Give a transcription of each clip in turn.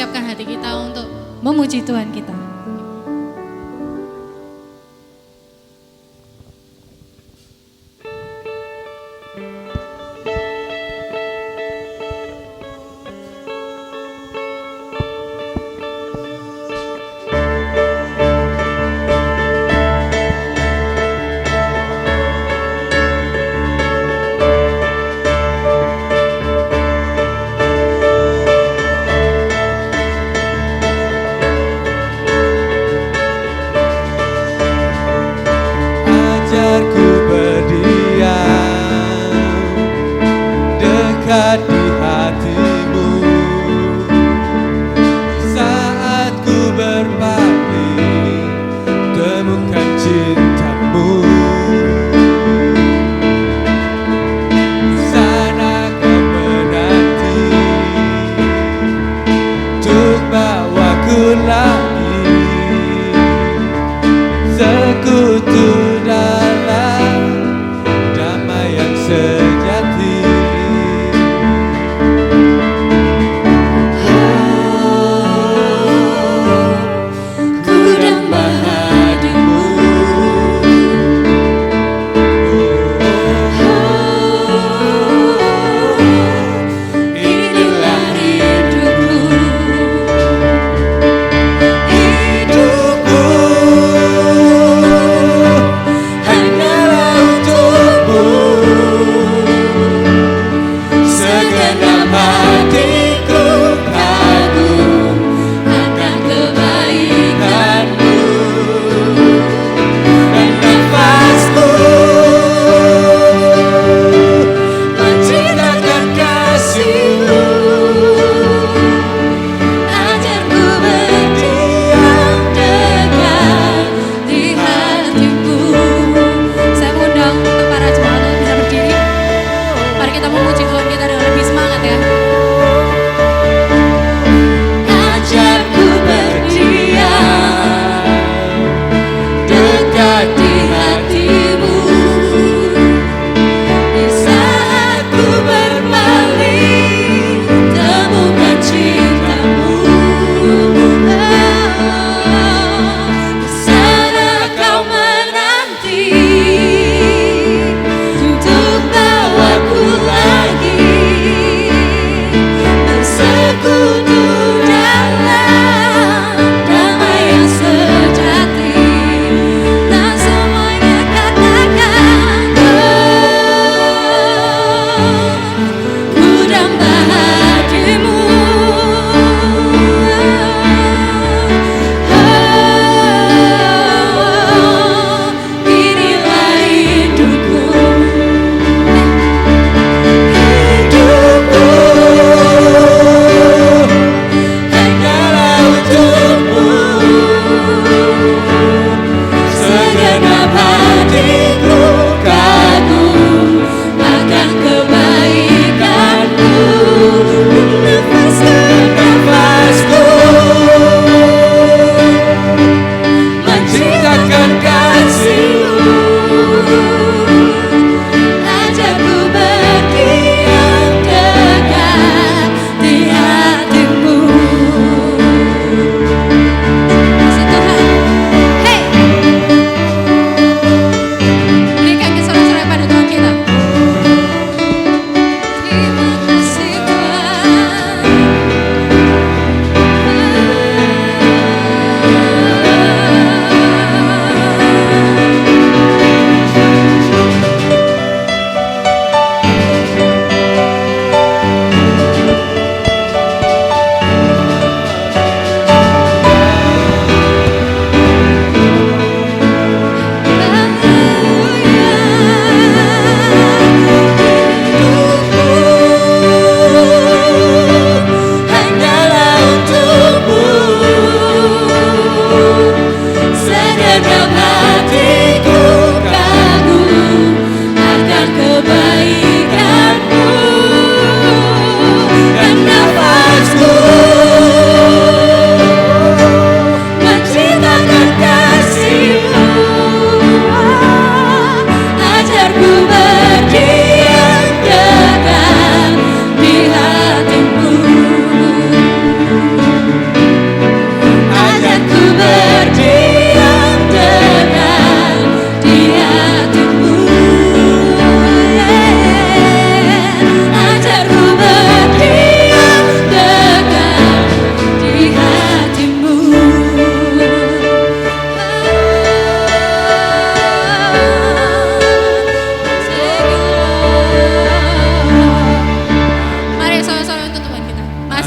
siapkan hati kita untuk memuji Tuhan kita.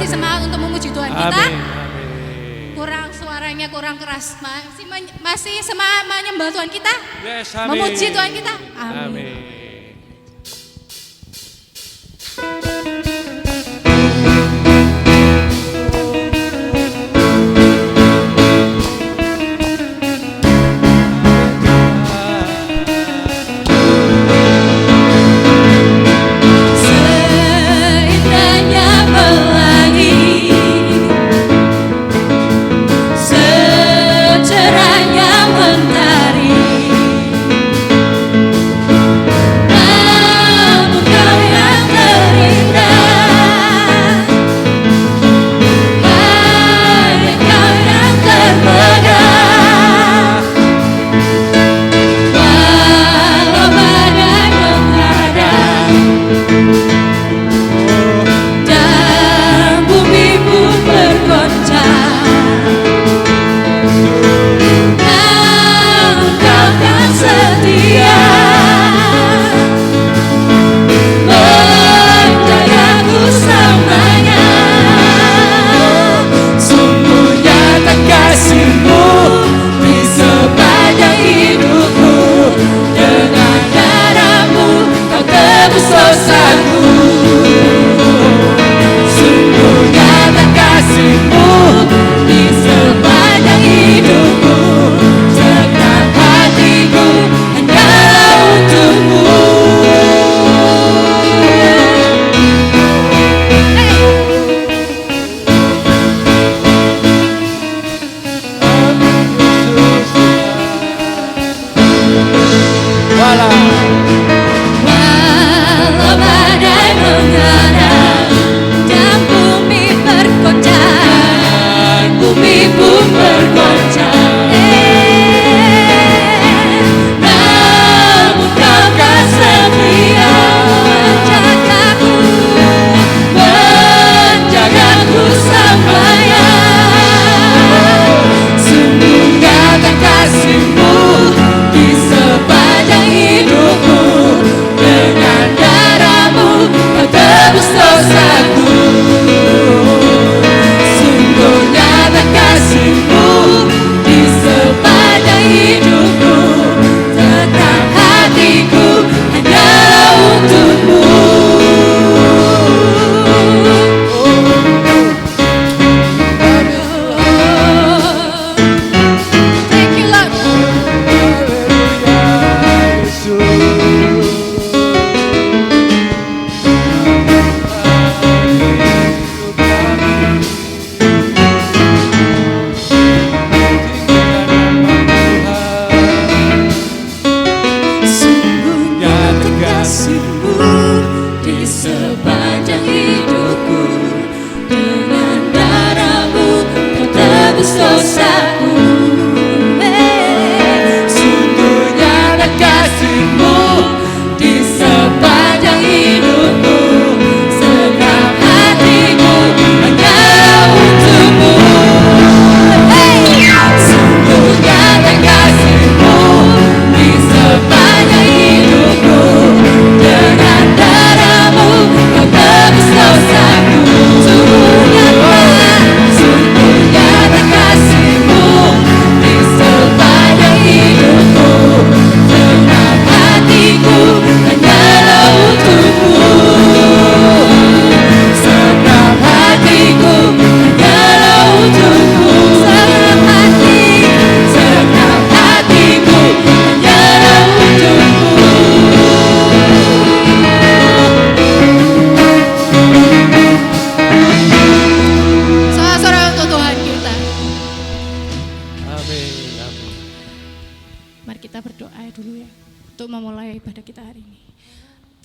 semangat untuk memuji Tuhan kita. Amin. Kurang suaranya kurang keras. Masih semangat menyembah Tuhan kita. Yes, amin. Memuji Tuhan kita. Amin. Amin.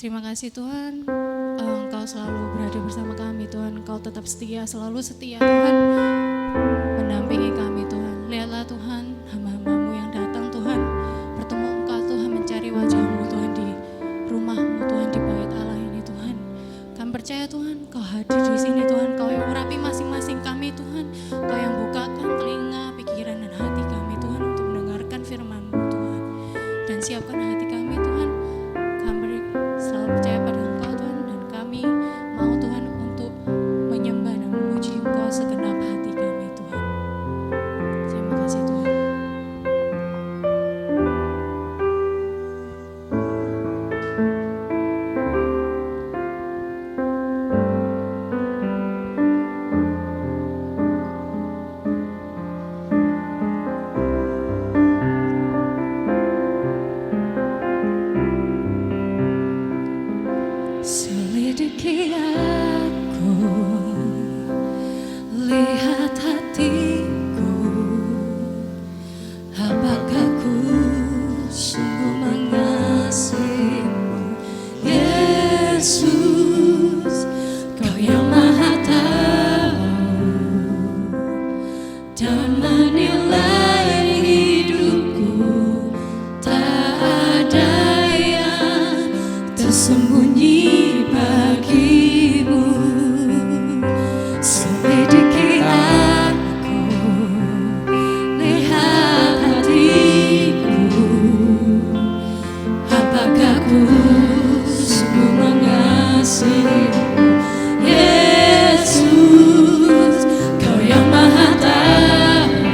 Terima kasih Tuhan, Engkau selalu berada bersama kami Tuhan. Engkau tetap setia, selalu setia Tuhan, mendampingi kami Tuhan. Lihatlah Tuhan, hamba-hambamu yang datang Tuhan, bertemu Engkau Tuhan, mencari wajah-Mu Tuhan di rumah-Mu Tuhan, di bait Allah ini Tuhan. Kami percaya Tuhan, Kau hadir di sini Tuhan, Kau yang urapi masing-masing kami Tuhan, Kau yang bukakan telinga, pikiran dan hati kami Tuhan untuk mendengarkan firman-Mu Tuhan. Dan siapkan hati kami Tuhan, kami selalu percaya pada Engkau Tuhan, dan kami mau Tuhan untuk menyembah dan memuji Lihat hatiku, apakah ku sungguh mengasihimu, Yesus, Kau yang Maha Tahu dan menilai hidupku. Tak ada yang tersembunyi bagimu. Selidiki aku, lihat hatiku, apakah ku sungguh mengasihimu, Yesus, Kau yang Maha Tahu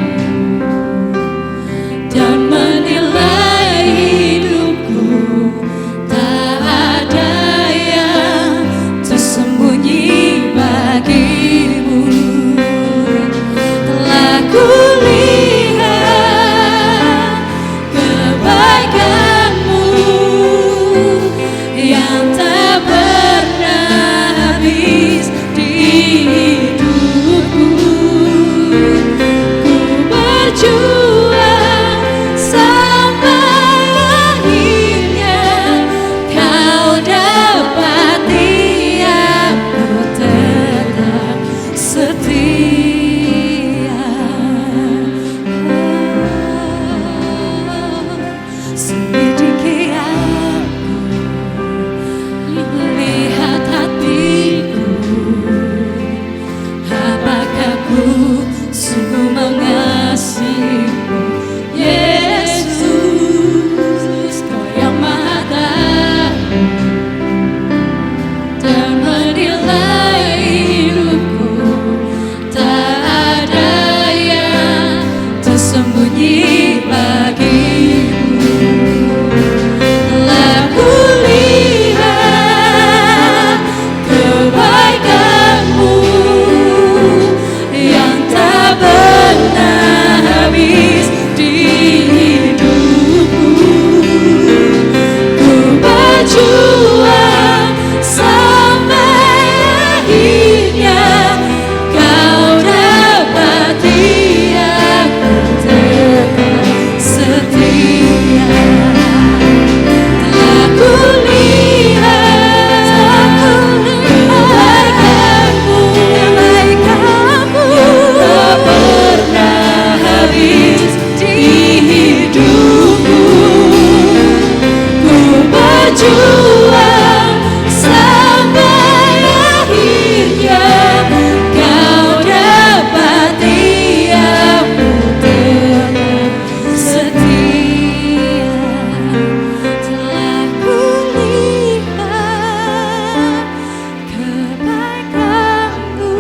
dan menilai hidupku. Tak ada yang tersembunyi bagimu. Telah kulihat kebaikan-Mu yang tak pernah habis di hidupku. Ku berjuang sampai akhirnya Kau dapati aku tetap setia. Selidiki aku, lihat hatiku, apakah ku sungguh mengasihimu, Yesus, Kau yang Maha Tahu dan menilai hidupku. Tak ada yang tersembunyi bagimu. Telah kulihat kebaikan-Mu yang tak pernah habis di hidupku. Ku berjuang sampai akhirnya Kau dapati aku tetap setia. Telah kulihat kebaikan-Mu tak pernah habis di hidupku. Ku berjuang sampai akhirnya Kau dapati aku tetap setia. Telah kulihat kebaikan-Mu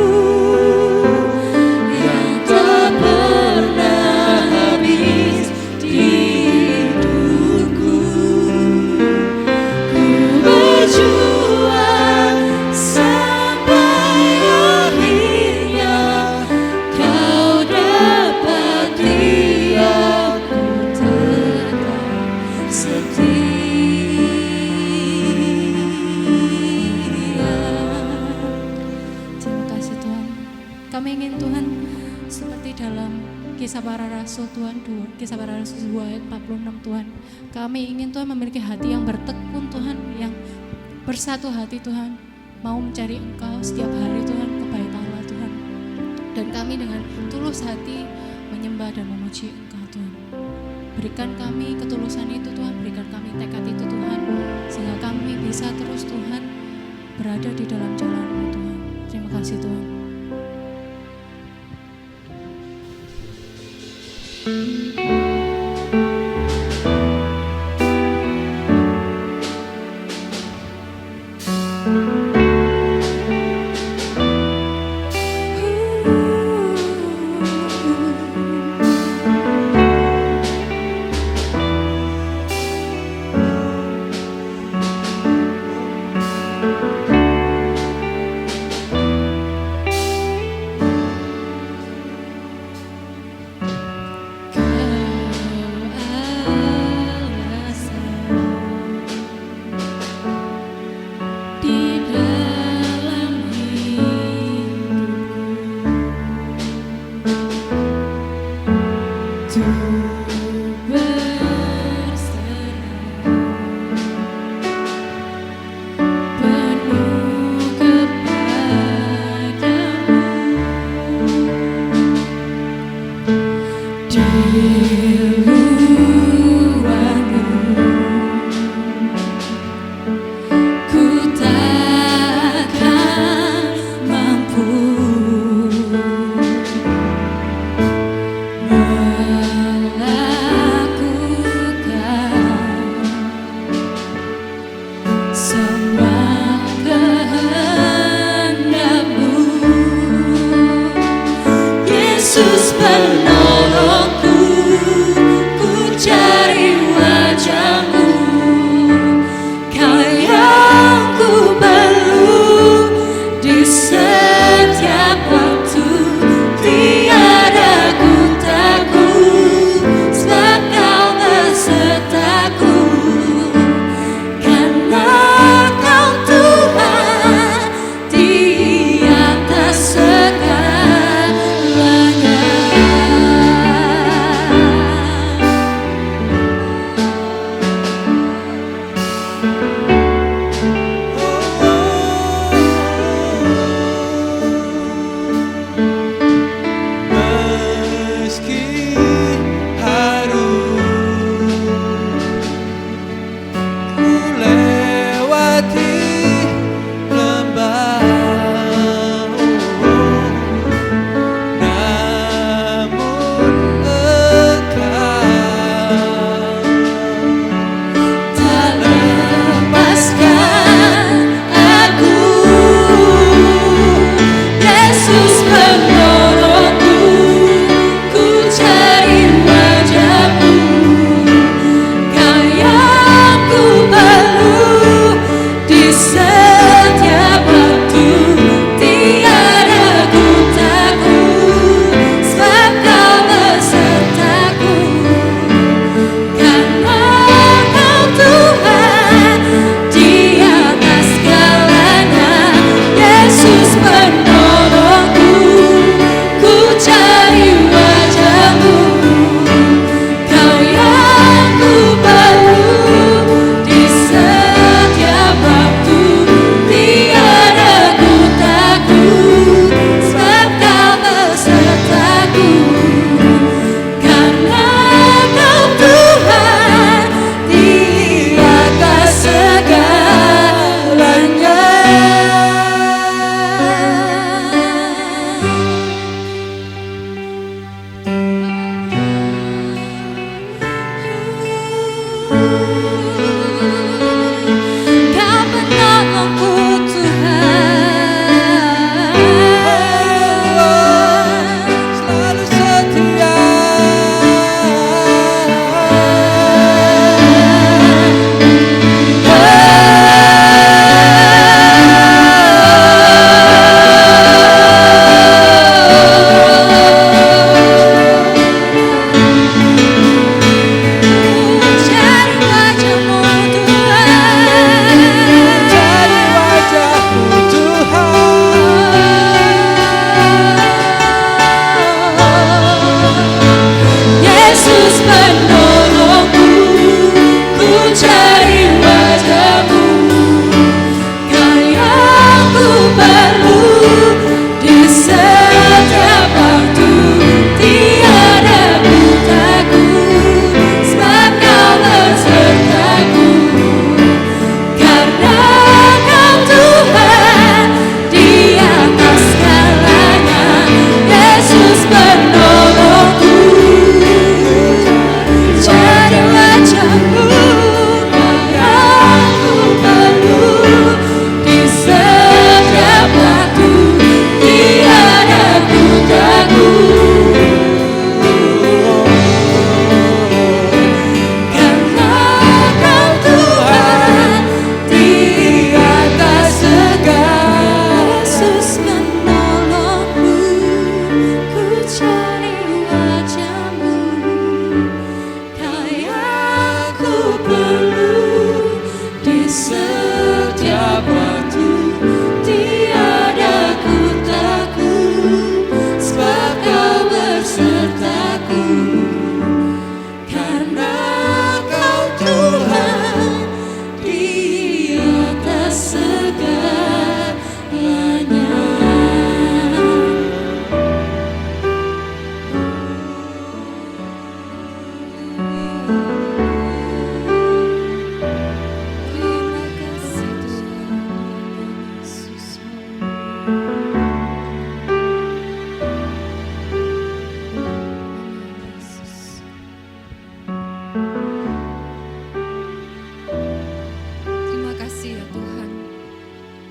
yang tak pernah habis di hidupku. Ku berjuang sampai akhirnya Kau dapati aku tetap setia. Terima kasih Tuhan. Kami ingin Tuhan seperti dalam Kisah Para Rasul Tuhan, Kisah Para Rasul 2 ayat 46 Tuhan. Kami ingin Tuhan memiliki hati yang bertekun Tuhan, yang bersatu hati Tuhan, mau mencari Engkau setiap hari Tuhan ke bait Allah Tuhan. Dan kami dengan tulus hati menyembah dan memuji Engkau Tuhan. Berikan kami ketulusan itu Tuhan, berikan kami tekad itu Tuhan, sehingga kami bisa terus Tuhan berada di dalam jalan-Mu Tuhan. Terima kasih Tuhan. Yesus penolongku, ku cari wajah-Mu. Kau yang ku perlu di setiap waktu, tiada ku takut, sebab Kau besertaku. Karena Kau Tuhan di atas segalanya. Meski harus ku lewati lembah, namun Engkau Tak lepaskan aku, Yesus penolongku, ku cari wajah-Mu. Kau yang ku perlu di setiap waktu, tiada ku takut, sebab Kau besertaku. Karena Kau Tuhan di atas segalanya. Yesus penolongku, ku cari wajah-Mu. Kau yang ku perlu di setiap waktu, tiada ku takut, sebab Kau besertaku. Karena Kau Tuhan di atas segalanya. Kau penolongku Tuhan, selalu setia. cari wajah-Mu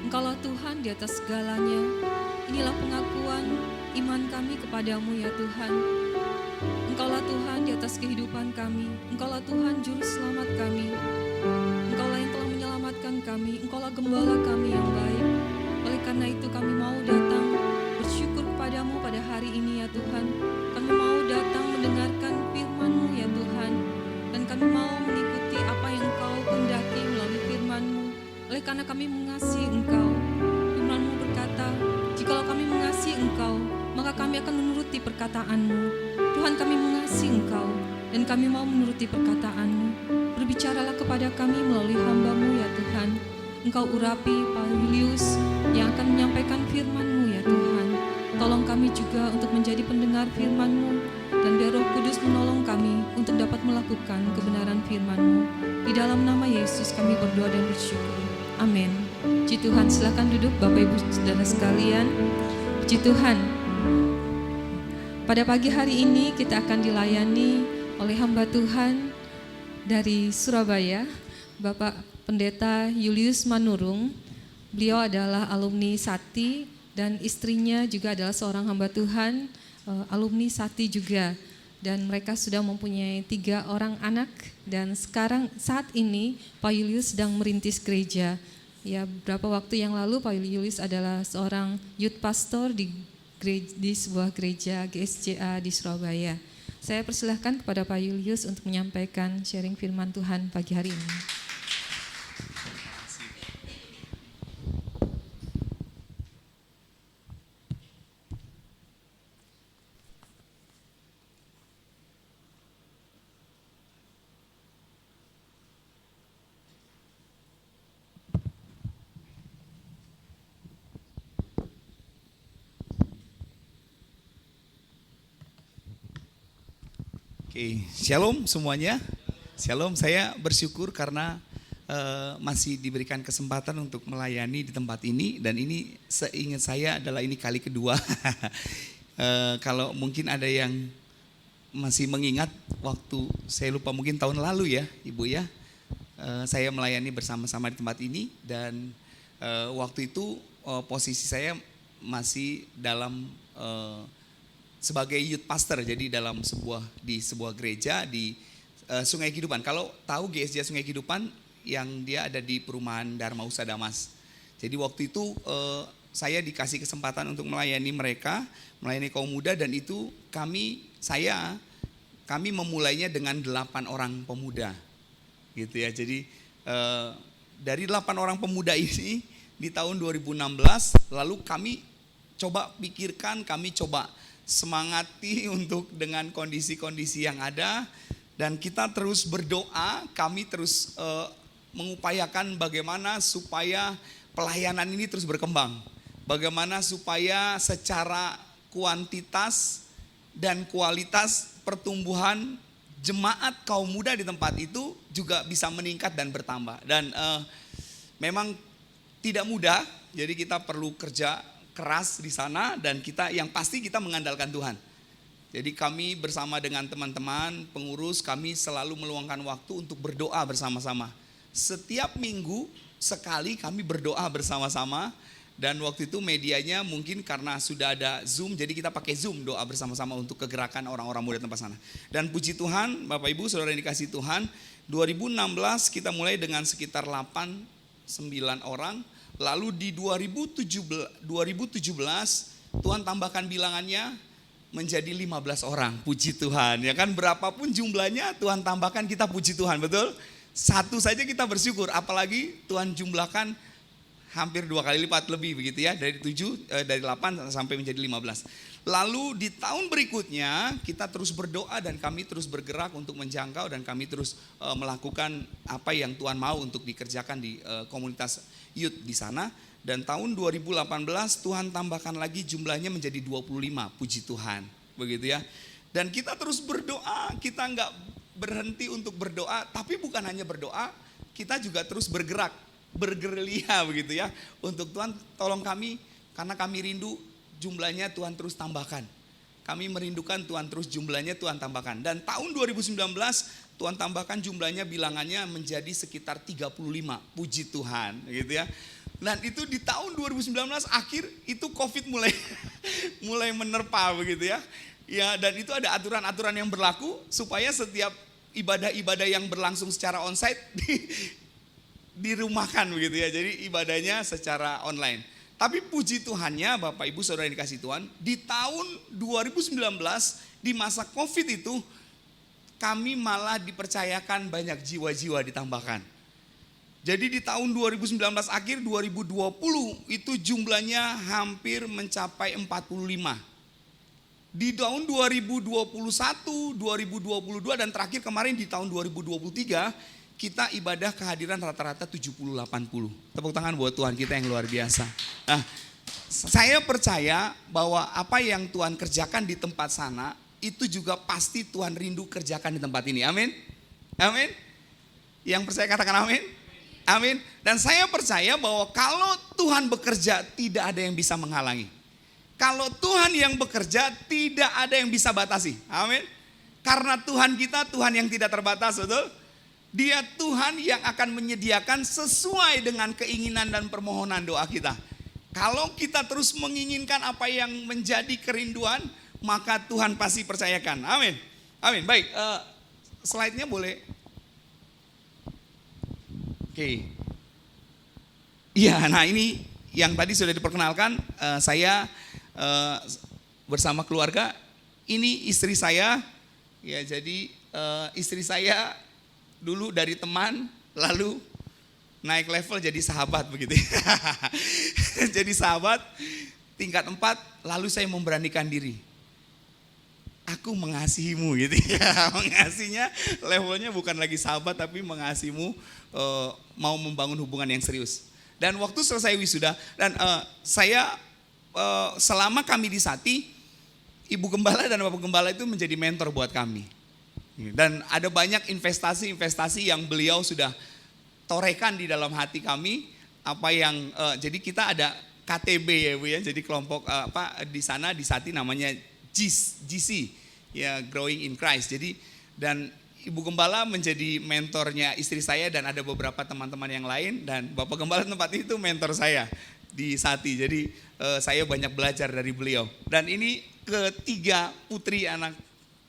Engkaulah Tuhan di atas segalanya. Inilah pengakuan iman kami kepadamu ya Tuhan. Engkaulah Tuhan di atas kehidupan kami. Engkaulah Tuhan juru selamat kami. Engkaulah yang telah menyelamatkan kami. Engkaulah gembala kami yang baik. Oleh karena itu kami mau datang bersyukur kepadamu pada hari ini ya Tuhan. Kami mau datang mendengarkan firman-Mu ya Tuhan. Dan kami mau mengikuti apa yang Engkau kehendaki melalui firman-Mu. Oleh karena kami mengasihi Engkau. Firman-Mu berkata, jikalau kami mengasihi Engkau, maka kami akan menuruti perkataan-Mu. Tuhan, kami mengasihi Engkau dan kami mau menuruti perkataan-Mu. Berbicaralah kepada kami melalui hamba-Mu ya Tuhan. Engkau urapi Pak Julius yang akan menyampaikan firman-Mu ya Tuhan. Tolong kami juga untuk menjadi pendengar firman-Mu dan biar Roh Kudus menolong kami untuk dapat melakukan kebenaran firman-Mu. Di dalam nama Yesus kami berdoa dan bersyukur. Amin. Puji Tuhan, silakan duduk Bapak Ibu Saudara sekalian. Puji Tuhan. Pada pagi hari ini kita akan dilayani oleh hamba Tuhan dari Surabaya, Bapak Pendeta Julius Manurung. Beliau adalah alumni Sati dan istrinya juga adalah seorang hamba Tuhan, alumni Sati juga. Dan mereka sudah mempunyai 3 orang anak dan saat ini Pak Julius sedang merintis gereja. Ya, beberapa waktu yang lalu Pak Julius adalah seorang youth pastor di sebuah gereja GSCA di Surabaya. Saya persilahkan kepada Pak Julius untuk menyampaikan sharing firman Tuhan pagi hari ini. Oke, shalom semuanya. Shalom, saya bersyukur karena masih diberikan kesempatan untuk melayani di tempat ini. Dan ini seingat saya adalah ini kali kedua. Kalau mungkin ada yang masih mengingat waktu, saya lupa mungkin tahun lalu ya Ibu ya. Saya melayani bersama-sama di tempat ini. Dan waktu itu posisi saya masih dalam sebagai youth pastor, jadi di sebuah gereja di Sungai Kehidupan. Kalau tahu GSJ Sungai Kehidupan yang dia ada di perumahan Dharma Usa Damas. Jadi waktu itu saya dikasih kesempatan untuk melayani mereka, melayani kaum muda, dan itu kami memulainya dengan 8 orang pemuda, gitu ya. Jadi dari 8 orang pemuda ini di tahun 2016, lalu kami coba pikirkan, kami coba semangati untuk dengan kondisi-kondisi yang ada, dan kita terus berdoa, kami terus mengupayakan bagaimana supaya pelayanan ini terus berkembang, bagaimana supaya secara kuantitas dan kualitas pertumbuhan jemaat kaum muda di tempat itu juga bisa meningkat dan bertambah. Dan memang tidak mudah, jadi kita perlu kerja keras di sana, dan yang pasti kita mengandalkan Tuhan. Jadi kami bersama dengan teman-teman pengurus, kami selalu meluangkan waktu untuk berdoa bersama-sama. Setiap minggu sekali kami berdoa bersama-sama, dan waktu itu medianya mungkin karena sudah ada Zoom, jadi kita pakai Zoom doa bersama-sama untuk kegerakan orang-orang muda tempat sana. Dan puji Tuhan, Bapak Ibu Saudara yang dikasihi Tuhan, 2016 kita mulai dengan sekitar 8-9 orang. Lalu di 2017 Tuhan tambahkan bilangannya menjadi 15 orang. Puji Tuhan, ya kan, berapapun jumlahnya Tuhan tambahkan, kita puji Tuhan, betul? Satu saja kita bersyukur, apalagi Tuhan jumlahkan hampir 2 kali lipat lebih begitu ya, dari 8 sampai menjadi 15. Lalu di tahun berikutnya kita terus berdoa dan kami terus bergerak untuk menjangkau, dan kami terus melakukan apa yang Tuhan mau untuk dikerjakan di komunitas youth di sana. Dan tahun 2018 Tuhan tambahkan lagi jumlahnya menjadi 25, puji Tuhan, begitu ya. Dan kita terus berdoa, kita enggak berhenti untuk berdoa, tapi bukan hanya berdoa, kita juga terus bergerak, bergerilya begitu ya, untuk Tuhan tolong kami, karena kami rindu jumlahnya Tuhan terus tambahkan. Kami merindukan Tuhan terus jumlahnya Tuhan tambahkan. Dan tahun 2019 Tuhan tambahkan jumlahnya, bilangannya menjadi sekitar 35, puji Tuhan gitu ya. Dan itu di tahun 2019 akhir itu COVID mulai mulai menerpa begitu ya. Ya, dan itu ada aturan-aturan yang berlaku supaya setiap ibadah-ibadah yang berlangsung secara onsite dirumahkan begitu ya. Jadi ibadahnya secara online. Tapi puji Tuhannya Bapak Ibu Saudara yang dikasih Tuhan, di tahun 2019 di masa Covid itu kami malah dipercayakan banyak jiwa-jiwa ditambahkan. Jadi di tahun 2019 akhir 2020 itu jumlahnya hampir mencapai 45. Di tahun 2021, 2022 dan terakhir kemarin di tahun 2023 kita ibadah kehadiran rata-rata 70-80. Tepuk tangan buat Tuhan kita yang luar biasa. Nah, saya percaya bahwa apa yang Tuhan kerjakan di tempat sana itu juga pasti Tuhan rindu kerjakan di tempat ini. Amin. Amin. Yang percaya katakan amin. Amin. Dan saya percaya bahwa kalau Tuhan bekerja tidak ada yang bisa menghalangi. Kalau Tuhan yang bekerja tidak ada yang bisa batasi. Amin. Karena Tuhan kita Tuhan yang tidak terbatas, betul? Dia Tuhan yang akan menyediakan sesuai dengan keinginan dan permohonan doa kita. Kalau kita terus menginginkan apa yang menjadi kerinduan, maka Tuhan pasti percayakan. Amin. Amin. Baik, slide-nya boleh. Oke. Iya, nah ini yang tadi sudah diperkenalkan, saya bersama keluarga. Ini istri saya, ya jadi istri saya dulu dari teman, lalu naik level jadi sahabat begitu. Jadi sahabat tingkat 4, lalu saya memberanikan diri. Aku mengasihimu gitu ya. Mengasihinya levelnya bukan lagi sahabat tapi mengasihimu, mau membangun hubungan yang serius. Dan waktu selesai wisuda dan saya selama kami di Sati, Ibu Gembala dan Bapak Gembala itu menjadi mentor buat kami. Dan ada banyak investasi-investasi yang beliau sudah torehkan di dalam hati kami. Apa yang jadi kita ada KTB ya Bu ya. Jadi kelompok di sana di Sati namanya GC ya, Growing in Christ. Jadi dan Ibu Gembala menjadi mentornya istri saya dan ada beberapa teman-teman yang lain, dan Bapak Gembala tempat itu mentor saya di Sati. Jadi saya banyak belajar dari beliau. Dan ini ketiga putri anak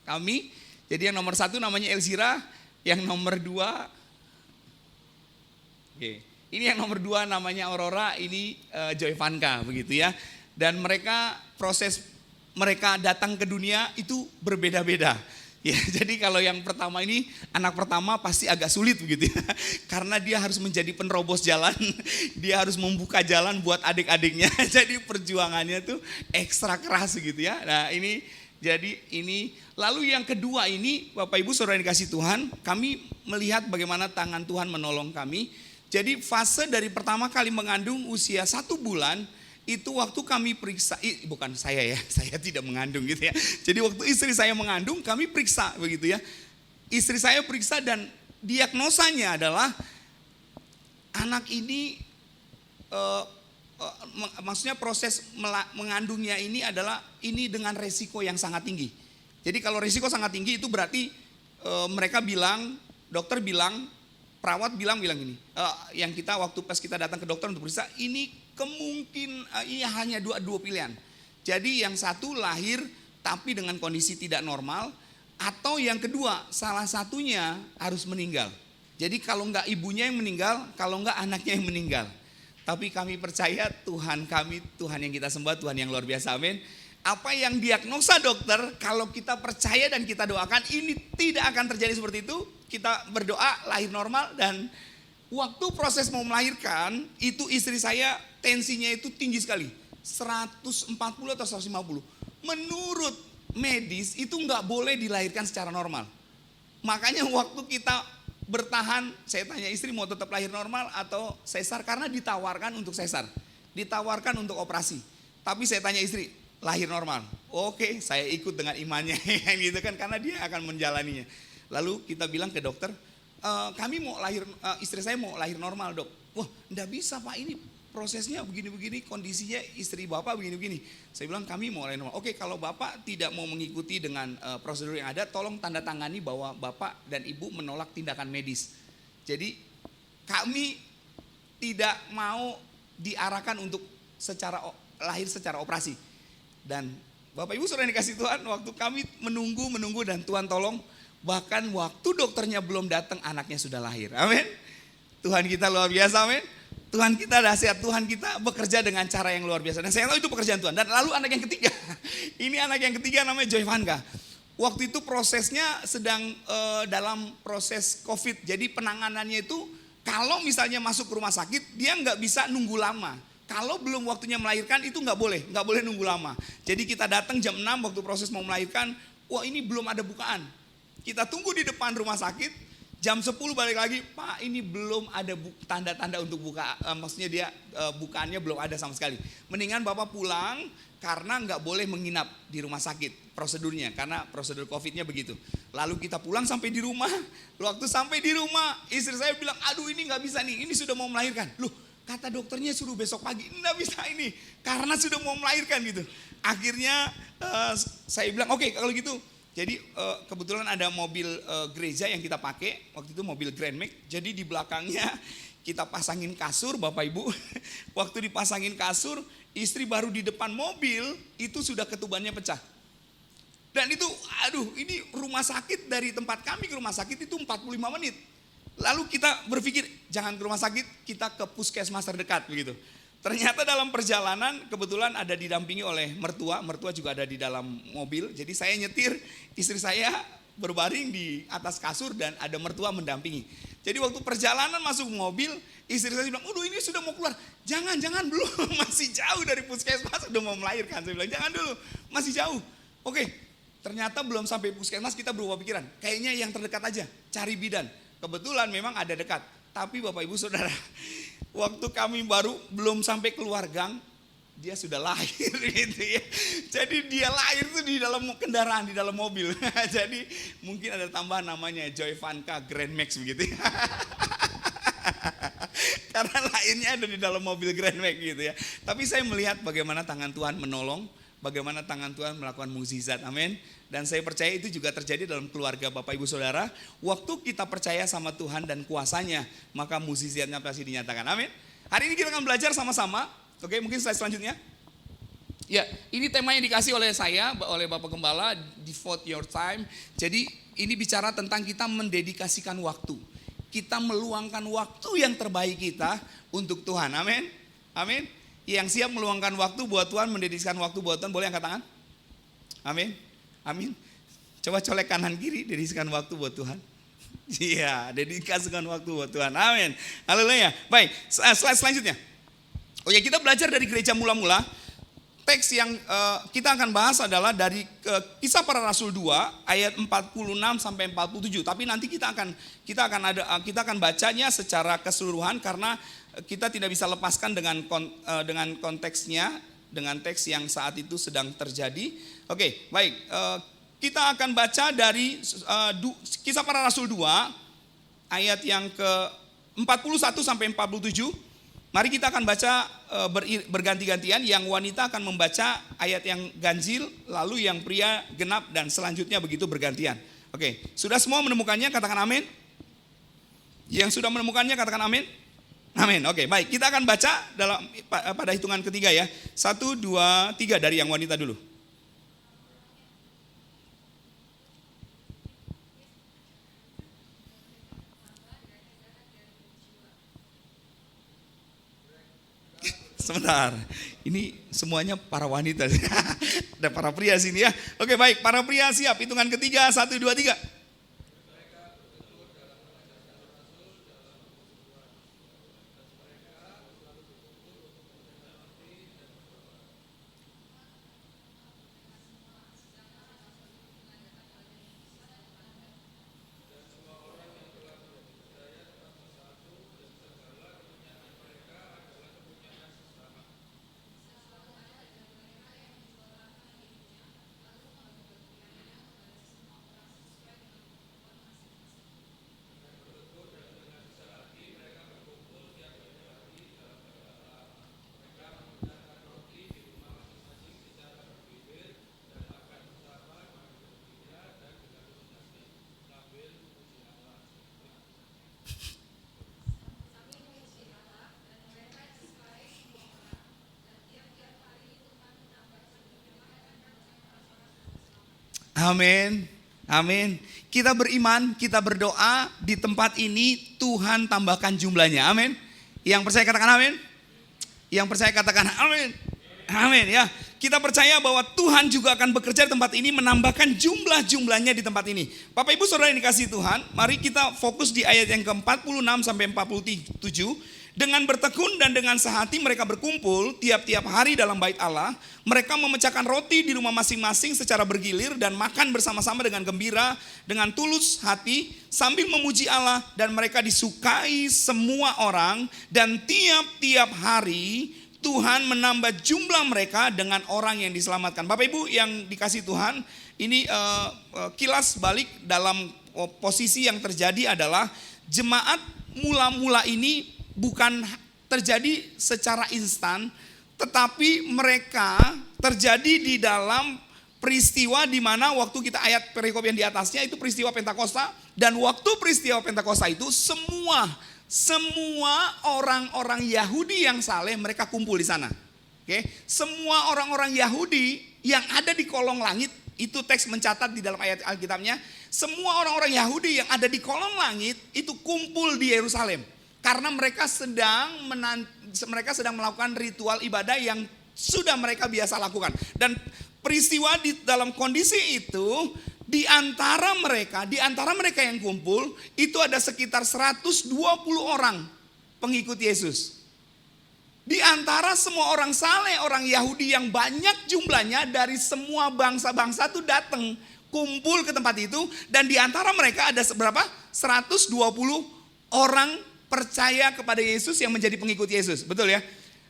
kami. Jadi yang nomor 1 namanya Elzira, yang nomor 2 ini yang nomor 2 namanya Aurora, ini Joy Vanka begitu ya. Dan mereka proses mereka datang ke dunia itu berbeda-beda. Ya, jadi kalau yang pertama ini, anak pertama pasti agak sulit begitu ya. Karena dia harus menjadi penerobos jalan, dia harus membuka jalan buat adik-adiknya. Jadi perjuangannya tuh ekstra keras gitu ya. Nah ini, jadi ini. Lalu yang kedua ini, Bapak Ibu Saudara yang dikasih Tuhan, kami melihat bagaimana tangan Tuhan menolong kami. Jadi fase dari pertama kali mengandung usia 1 bulan, itu waktu kami periksa, bukan saya ya, saya tidak mengandung gitu ya. Jadi waktu istri saya mengandung, kami periksa begitu ya. Istri saya periksa dan diagnosanya adalah anak ini, maksudnya proses mengandungnya ini adalah ini dengan resiko yang sangat tinggi. Jadi kalau resiko sangat tinggi itu berarti mereka bilang, dokter bilang, perawat bilang gini, yang kita waktu pas kita datang ke dokter untuk periksa, ini kemungkinan ini hanya dua pilihan. Jadi yang satu lahir tapi dengan kondisi tidak normal, atau yang kedua salah satunya harus meninggal. Jadi kalau enggak ibunya yang meninggal, kalau enggak anaknya yang meninggal. Tapi kami percaya Tuhan kami, Tuhan yang kita sembah, Tuhan yang luar biasa, amin. Apa yang diagnosa dokter, kalau kita percaya dan kita doakan, ini tidak akan terjadi seperti itu. Kita berdoa lahir normal, dan waktu proses mau melahirkan, itu istri saya tensinya itu tinggi sekali, 140 atau 150. Menurut medis itu nggak boleh dilahirkan secara normal. Makanya waktu kita bertahan, saya tanya istri mau tetap lahir normal atau sesar, karena ditawarkan untuk sesar, ditawarkan untuk operasi. Tapi saya tanya istri, lahir normal. Oke, saya ikut dengan imannya gitu kan, karena dia akan menjalaninya. Lalu kita bilang ke dokter, kami mau lahir, istri saya mau lahir normal dok. Wah, enggak bisa Pak, ini prosesnya begini-begini, kondisinya istri Bapak begini-begini. Saya bilang kami mau lahir normal. Oke, kalau Bapak tidak mau mengikuti dengan prosedur yang ada, tolong tanda tangani bahwa Bapak dan Ibu menolak tindakan medis. Jadi kami tidak mau diarahkan untuk lahir secara operasi. Dan Bapak Ibu Saudara yang dikasih Tuhan, waktu kami menunggu dan Tuhan tolong, bahkan waktu dokternya belum datang anaknya sudah lahir. Amin. Tuhan kita luar biasa, amin. Tuhan kita dahsyat, Tuhan kita bekerja dengan cara yang luar biasa. Dan saya tahu itu pekerjaan Tuhan. Dan lalu anak yang ketiga, ini anak yang ketiga namanya Joy Vanka. Waktu itu prosesnya sedang dalam proses COVID. Jadi penanganannya itu kalau misalnya masuk ke rumah sakit, dia nggak bisa nunggu lama. Kalau belum waktunya melahirkan itu nggak boleh nunggu lama. Jadi kita datang jam 6 waktu proses mau melahirkan, wah ini belum ada bukaan. Kita tunggu di depan rumah sakit. Jam 10 balik lagi, Pak ini belum ada tanda-tanda untuk buka, maksudnya dia bukaannya belum ada sama sekali. Mendingan Bapak pulang karena nggak boleh menginap di rumah sakit prosedurnya, karena prosedur COVID-nya begitu. Lalu kita pulang sampai di rumah, waktu sampai di rumah istri saya bilang, aduh ini nggak bisa nih, ini sudah mau melahirkan. Loh kata dokternya suruh besok pagi, nggak bisa ini, karena sudah mau melahirkan gitu. Akhirnya saya bilang oke, kalau gitu. Jadi kebetulan ada mobil gereja yang kita pakai, waktu itu mobil Grand Max. Jadi di belakangnya kita pasangin kasur Bapak Ibu. Waktu dipasangin kasur, istri baru di depan mobil itu sudah ketubannya pecah. Dan itu aduh ini rumah sakit, dari tempat kami ke rumah sakit itu 45 menit. Lalu kita berpikir jangan ke rumah sakit, kita ke puskesmas terdekat begitu. Ternyata dalam perjalanan kebetulan ada didampingi oleh mertua juga ada di dalam mobil. Jadi saya nyetir, istri saya berbaring di atas kasur dan ada mertua mendampingi. Jadi waktu perjalanan masuk mobil, istri saya bilang, "Udah ini sudah mau keluar." Jangan belum, masih jauh dari puskesmas, sudah mau melahirkan. Saya bilang, "Jangan dulu, masih jauh." Oke, ternyata belum sampai puskesmas kita berubah pikiran. Kayaknya yang terdekat aja, cari bidan. Kebetulan memang ada dekat. Tapi Bapak Ibu Saudara, waktu kami baru belum sampai keluar gang, dia sudah lahir gitu ya. Jadi dia lahir tuh di dalam kendaraan, di dalam mobil. Jadi mungkin ada tambahan namanya Joy Vanka Grand Max begitu ya. Karena lahirnya ada di dalam mobil Grand Max gitu ya. Tapi saya melihat bagaimana tangan Tuhan menolong, bagaimana tangan Tuhan melakukan mukjizat, amin. Dan saya percaya itu juga terjadi dalam keluarga Bapak Ibu Saudara. Waktu kita percaya sama Tuhan dan kuasanya, maka mukjizatnya pasti dinyatakan, amin. Hari ini kita akan belajar sama-sama. Oke, mungkin slide selanjutnya. Ya, ini tema yang dikasih oleh saya, oleh Bapak Gembala, devote your time. Jadi ini bicara tentang kita mendedikasikan waktu. Kita meluangkan waktu yang terbaik kita untuk Tuhan, amin. Amin. Yang siap meluangkan waktu buat Tuhan, mendedikasikan waktu buat Tuhan, boleh angkat tangan? Amin. Amin. Coba colek kanan kiri, dedikasikan waktu buat Tuhan. Iya, dedikasikan waktu buat Tuhan. Amin. Haleluya. Baik, slide selanjutnya. Oh ya, kita belajar dari gereja mula-mula. Teks yang kita akan bahas adalah dari Kisah Para Rasul 2 ayat 46 sampai 47. Tapi nanti kita akan bacanya secara keseluruhan karena kita tidak bisa lepaskan dengan konteksnya, dengan teks yang saat itu sedang terjadi. Oke, baik. Kita akan baca dari Kisah Para Rasul 2 ayat yang ke 41 sampai 47. Mari kita akan baca berganti-gantian. Yang wanita akan membaca ayat yang ganjil, lalu yang pria genap, dan selanjutnya begitu bergantian. Oke, sudah semua menemukannya? Katakan amin. Yang sudah menemukannya katakan amin. Amin. Oke, baik. Kita akan baca pada hitungan ketiga ya. 1, 2, 3 dari yang wanita dulu. Sebentar, ini semuanya para wanita. Ada para pria sini ya. Oke, baik, para pria siap. Hitungan ketiga, 1, 2, 3. Amin. Amin. Kita beriman, kita berdoa di tempat ini Tuhan tambahkan jumlahnya. Amin. Yang percaya katakan amin. Yang percaya katakan amin. Amin ya. Kita percaya bahwa Tuhan juga akan bekerja di tempat ini, menambahkan jumlahnya di tempat ini. Bapak Ibu Saudara yang dikasihi Tuhan, mari kita fokus di ayat yang ke-46 sampai 47. Dengan bertekun dan dengan sehati mereka berkumpul tiap-tiap hari dalam bait Allah. Mereka memecahkan roti di rumah masing-masing secara bergilir dan makan bersama-sama dengan gembira, dengan tulus hati sambil memuji Allah, dan mereka disukai semua orang, dan tiap-tiap hari Tuhan menambah jumlah mereka dengan orang yang diselamatkan. Bapak Ibu yang dikasihi Tuhan, ini kilas balik dalam posisi yang terjadi adalah jemaat mula-mula ini bukan terjadi secara instan, tetapi mereka terjadi di dalam peristiwa di mana waktu kita ayat perikop yang di atasnya itu peristiwa Pentakosta, dan waktu peristiwa Pentakosta itu semua orang-orang Yahudi yang saleh mereka kumpul di sana. Oke, semua orang-orang Yahudi yang ada di kolong langit, itu teks mencatat di dalam ayat Alkitabnya, semua orang-orang Yahudi yang ada di kolong langit itu kumpul di Yerusalem. Karena mereka sedang melakukan ritual ibadah yang sudah mereka biasa lakukan. Dan peristiwa di dalam kondisi itu, di antara mereka yang kumpul, itu ada sekitar 120 orang pengikut Yesus. Di antara semua orang saleh, orang Yahudi yang banyak jumlahnya dari semua bangsa-bangsa itu datang kumpul ke tempat itu. Dan di antara mereka ada seberapa? 120 orang percaya kepada Yesus yang menjadi pengikut Yesus, betul ya?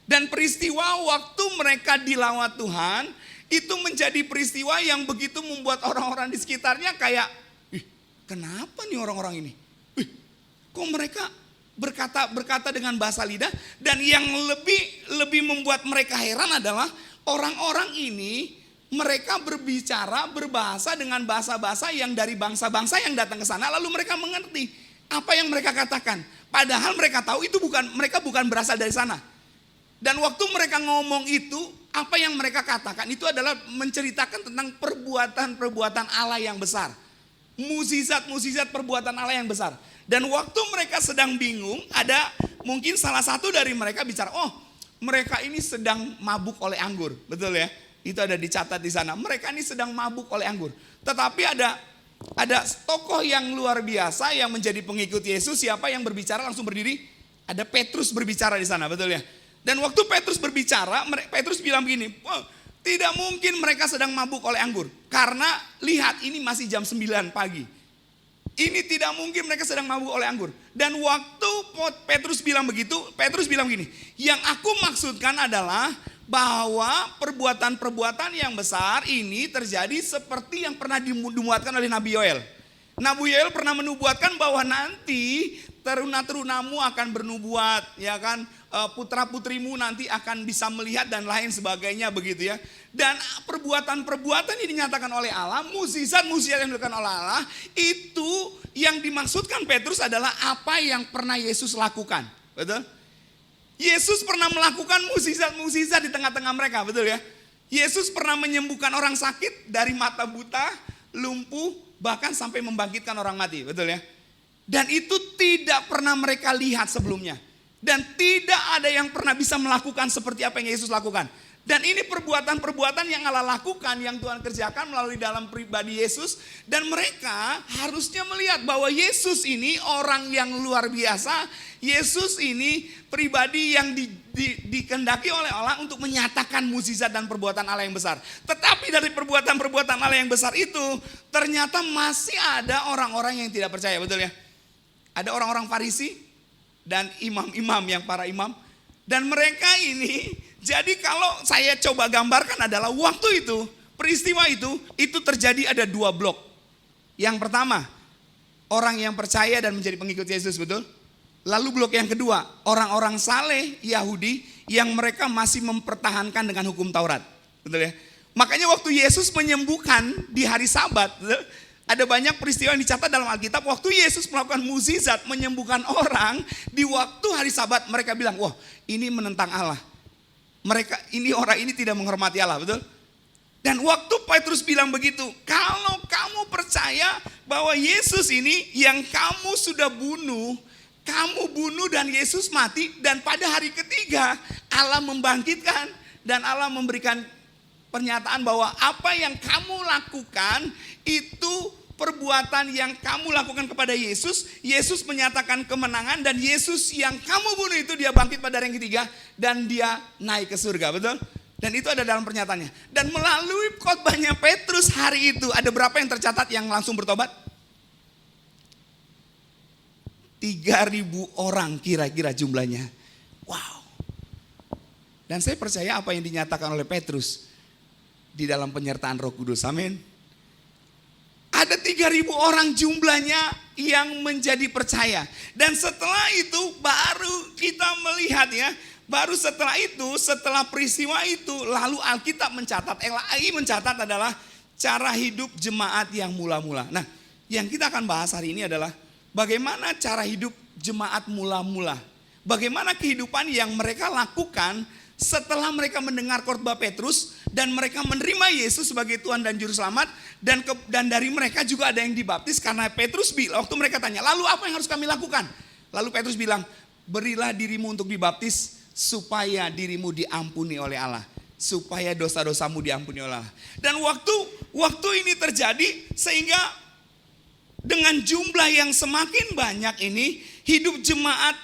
Dan peristiwa waktu mereka dilawat Tuhan, itu menjadi peristiwa yang begitu membuat orang-orang di sekitarnya kayak, kenapa nih orang-orang ini? Kok mereka berkata dengan bahasa lidah? Dan yang lebih membuat mereka heran adalah orang-orang ini, mereka berbahasa dengan bahasa-bahasa yang dari bangsa-bangsa yang datang ke sana, lalu mereka mengerti apa yang mereka katakan. Padahal mereka tahu itu mereka bukan berasal dari sana. Dan waktu mereka ngomong itu, apa yang mereka katakan itu adalah menceritakan tentang perbuatan-perbuatan Allah yang besar. Mukjizat-mukjizat perbuatan Allah yang besar. Dan waktu mereka sedang bingung, ada mungkin salah satu dari mereka bicara, mereka ini sedang mabuk oleh anggur. Betul ya? Itu ada dicatat di sana. Mereka ini sedang mabuk oleh anggur. Tetapi ada tokoh yang luar biasa yang menjadi pengikut Yesus. Siapa yang berbicara? Langsung berdiri. Ada Petrus berbicara di sana, betul ya? Dan waktu Petrus berbicara, Petrus bilang begini, tidak mungkin mereka sedang mabuk oleh anggur. Karena lihat, ini masih jam 9 pagi. Ini tidak mungkin mereka sedang mabuk oleh anggur. Dan waktu Petrus bilang begitu, Petrus bilang begini, yang aku maksudkan adalah bahwa perbuatan-perbuatan yang besar ini terjadi seperti yang pernah dinubuatkan oleh Nabi Yoel. Nabi Yoel pernah menubuatkan bahwa nanti teruna-terunamu akan bernubuat, ya kan? Putra-putrimu nanti akan bisa melihat dan lain sebagainya begitu ya. Dan perbuatan-perbuatan yang dinyatakan oleh Allah, mukjizat-mukjizat yang dilakukan oleh Allah, itu yang dimaksudkan Petrus adalah apa yang pernah Yesus lakukan. Betul? Yesus pernah melakukan mukjizat-mukjizat di tengah-tengah mereka, betul ya? Yesus pernah menyembuhkan orang sakit dari mata buta, lumpuh, bahkan sampai membangkitkan orang mati, betul ya? Dan itu tidak pernah mereka lihat sebelumnya. Dan tidak ada yang pernah bisa melakukan seperti apa yang Yesus lakukan. Dan ini perbuatan-perbuatan yang Allah lakukan, yang Tuhan kerjakan melalui dalam pribadi Yesus. Dan mereka harusnya melihat bahwa Yesus ini orang yang luar biasa. Yesus ini pribadi yang dikehendaki oleh Allah untuk menyatakan mukjizat dan perbuatan Allah yang besar. Tetapi dari perbuatan-perbuatan Allah yang besar itu, ternyata masih ada orang-orang yang tidak percaya, betul ya? Ada orang-orang Farisi dan imam-imam yang para imam. Dan mereka ini, jadi kalau saya coba gambarkan adalah waktu itu, peristiwa itu terjadi ada 2 blok. Yang pertama, orang yang percaya dan menjadi pengikut Yesus, betul? Lalu blok yang kedua, orang-orang saleh Yahudi yang mereka masih mempertahankan dengan hukum Taurat. Betul ya? Makanya waktu Yesus menyembuhkan di hari Sabat, betul? Ada banyak peristiwa yang dicatat dalam Alkitab. Waktu Yesus melakukan mukjizat menyembuhkan orang di waktu hari Sabat, mereka bilang, wah ini menentang Allah. Orang ini tidak menghormati Allah, betul? Dan waktu Petrus bilang begitu, kalau kamu percaya bahwa Yesus ini yang kamu sudah bunuh, kamu bunuh dan Yesus mati, dan pada hari ketiga Allah membangkitkan dan Allah memberikan pernyataan bahwa apa yang kamu lakukan itu perbuatan yang kamu lakukan kepada Yesus. Yesus menyatakan kemenangan, dan Yesus yang kamu bunuh itu dia bangkit pada hari yang ketiga dan dia naik ke surga, betul? Dan itu ada dalam pernyataannya. Dan melalui khotbahnya Petrus hari itu, ada berapa yang tercatat yang langsung bertobat? 3.000 orang kira-kira jumlahnya. Wow. Dan saya percaya apa yang dinyatakan oleh Petrus di dalam penyertaan Roh Kudus. Amin. Ada 3.000 orang jumlahnya yang menjadi percaya. Dan setelah itu baru kita melihat ya. Baru setelah itu, setelah peristiwa itu, lalu Alkitab mencatat, LAI mencatat adalah cara hidup jemaat yang mula-mula. Nah, yang kita akan bahas hari ini adalah bagaimana cara hidup jemaat mula-mula. Bagaimana kehidupan yang mereka lakukan setelah mereka mendengar khotbah Petrus dan mereka menerima Yesus sebagai Tuhan dan Juru Selamat, dan dari mereka juga ada yang dibaptis karena Petrus bilang, waktu mereka tanya, lalu apa yang harus kami lakukan? Lalu Petrus bilang, berilah dirimu untuk dibaptis supaya dirimu diampuni oleh Allah, supaya dosa-dosamu diampuni oleh Allah. Dan waktu ini terjadi sehingga dengan jumlah yang semakin banyak ini, hidup jemaat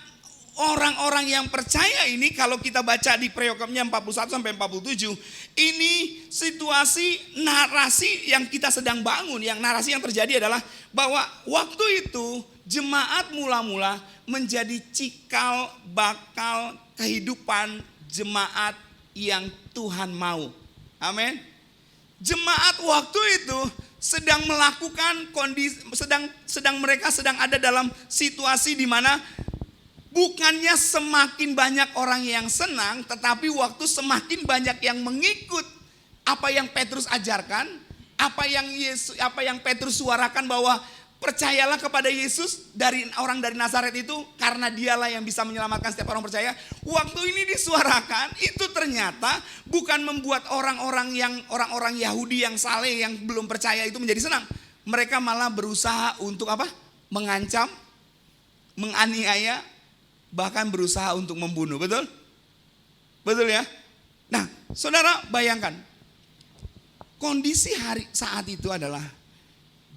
orang-orang yang percaya ini, kalau kita baca di Preokamnya 41 sampai 47, ini situasi narasi yang kita sedang bangun. Yang narasi yang terjadi adalah bahwa waktu itu jemaat mula-mula menjadi cikal bakal kehidupan jemaat yang Tuhan mau. Amin. Jemaat waktu itu sedang melakukan kondisi, mereka sedang ada dalam situasi di mana bukannya semakin banyak orang yang senang, tetapi waktu semakin banyak yang mengikut apa yang Petrus ajarkan, apa yang Petrus suarakan bahwa percayalah kepada Yesus, dari orang dari Nazaret itu, karena dialah yang bisa menyelamatkan setiap orang percaya. Waktu ini disuarakan, itu ternyata bukan membuat orang-orang Yahudi yang saleh yang belum percaya itu menjadi senang. Mereka malah berusaha untuk apa? Mengancam, menganiaya, bahkan berusaha untuk membunuh. Betul? Betul ya? Nah, saudara bayangkan, kondisi saat itu adalah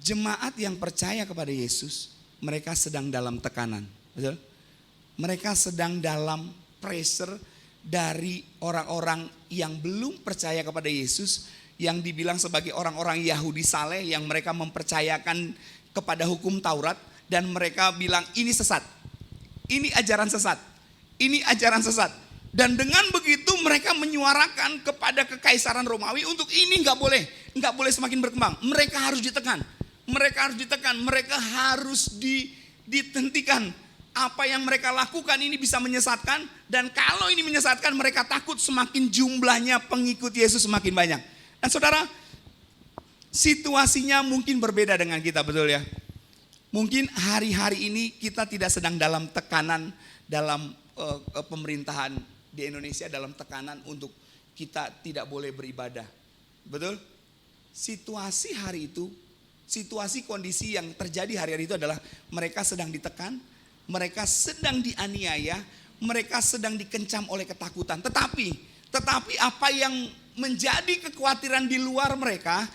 jemaat yang percaya kepada Yesus, mereka sedang dalam tekanan. Betul? Mereka sedang dalam pressure dari orang-orang yang belum percaya kepada Yesus, yang dibilang sebagai orang-orang Yahudi saleh, yang mereka mempercayakan kepada hukum Taurat, dan mereka bilang ini sesat, ini ajaran sesat, ini ajaran sesat. Dan dengan begitu mereka menyuarakan kepada kekaisaran Romawi untuk ini nggak boleh semakin berkembang. Mereka harus ditekan. Mereka harus dihentikan. Apa yang mereka lakukan ini bisa menyesatkan, dan kalau ini menyesatkan mereka takut semakin jumlahnya pengikut Yesus semakin banyak. Dan saudara, situasinya mungkin berbeda dengan kita, betul ya? Mungkin hari-hari ini kita tidak sedang dalam tekanan dalam pemerintahan di Indonesia, dalam tekanan untuk kita tidak boleh beribadah. Betul? Situasi hari itu, situasi kondisi yang terjadi hari-hari itu adalah mereka sedang ditekan, mereka sedang dianiaya, mereka sedang dikencam oleh ketakutan. Tetapi apa yang menjadi kekhawatiran di luar mereka,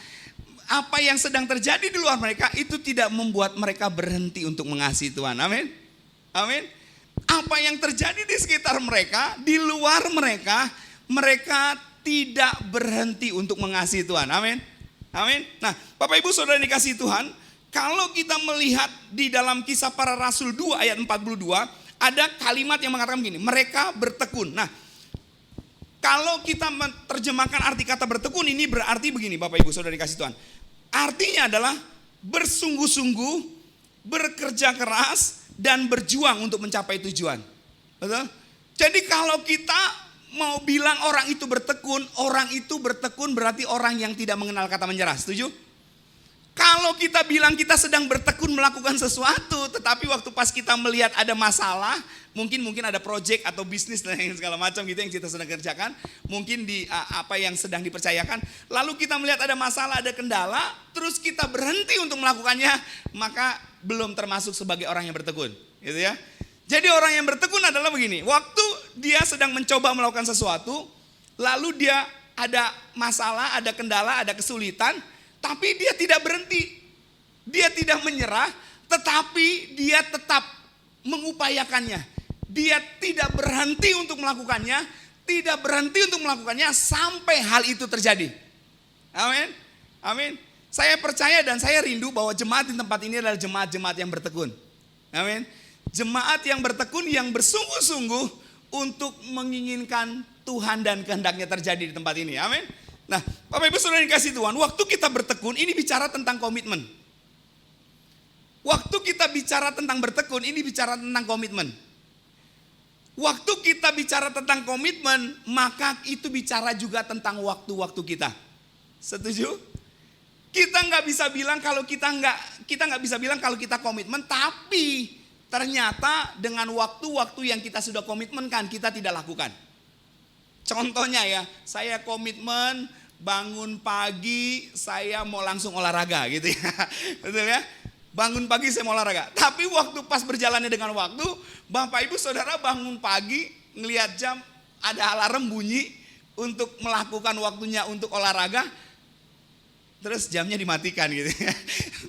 apa yang sedang terjadi di luar mereka itu tidak membuat mereka berhenti untuk mengasihi Tuhan. Amin. Amin. Apa yang terjadi di sekitar mereka, di luar mereka, mereka tidak berhenti untuk mengasihi Tuhan. Amin. Amin. Nah, Bapak Ibu Saudara dikasihi Tuhan, kalau kita melihat di dalam Kisah Para Rasul 2 ayat 42, ada kalimat yang mengatakan begini, mereka bertekun. Nah, kalau kita menerjemahkan arti kata bertekun ini berarti begini, Bapak Ibu Saudara dikasihi Tuhan. Artinya adalah bersungguh-sungguh, bekerja keras, dan berjuang untuk mencapai tujuan. Betul? Jadi kalau kita mau bilang orang itu bertekun berarti orang yang tidak mengenal kata menyerah. Setuju? Kalau kita bilang kita sedang bertekun melakukan sesuatu, tetapi waktu pas kita melihat ada masalah, mungkin ada project atau bisnis dan yang segala macam gitu yang kita sedang kerjakan, mungkin di apa yang sedang dipercayakan, lalu kita melihat ada masalah, ada kendala, terus kita berhenti untuk melakukannya, maka belum termasuk sebagai orang yang bertekun, gitu ya. Jadi orang yang bertekun adalah begini, waktu dia sedang mencoba melakukan sesuatu, lalu dia ada masalah, ada kendala, ada kesulitan, tapi dia tidak berhenti, dia tidak menyerah, tetapi dia tetap mengupayakannya. Dia tidak berhenti untuk melakukannya, sampai hal itu terjadi. Amin, amin. Saya percaya dan saya rindu bahwa jemaat di tempat ini adalah jemaat-jemaat yang bertekun. Amin. Jemaat yang bertekun, yang bersungguh-sungguh untuk menginginkan Tuhan dan kehendaknya terjadi di tempat ini. Amin. Nah, Bapak Ibu Saudara yang dikasihi Tuhan, waktu kita bertekun ini bicara tentang komitmen. Waktu kita bicara tentang bertekun ini bicara tentang komitmen. Waktu kita bicara tentang komitmen, maka itu bicara juga tentang waktu-waktu kita. Setuju? Kita nggak bisa bilang kalau kita nggak bisa bilang kalau kita komitmen, tapi ternyata dengan waktu-waktu yang kita sudah komitmenkan kita tidak lakukan. Contohnya ya, saya komitmen bangun pagi saya mau langsung olahraga gitu ya. Betul ya? Bangun pagi saya mau olahraga. Tapi waktu pas berjalannya dengan waktu, Bapak Ibu Saudara bangun pagi ngelihat jam ada alarm bunyi untuk melakukan waktunya untuk olahraga. Terus jamnya dimatikan gitu ya.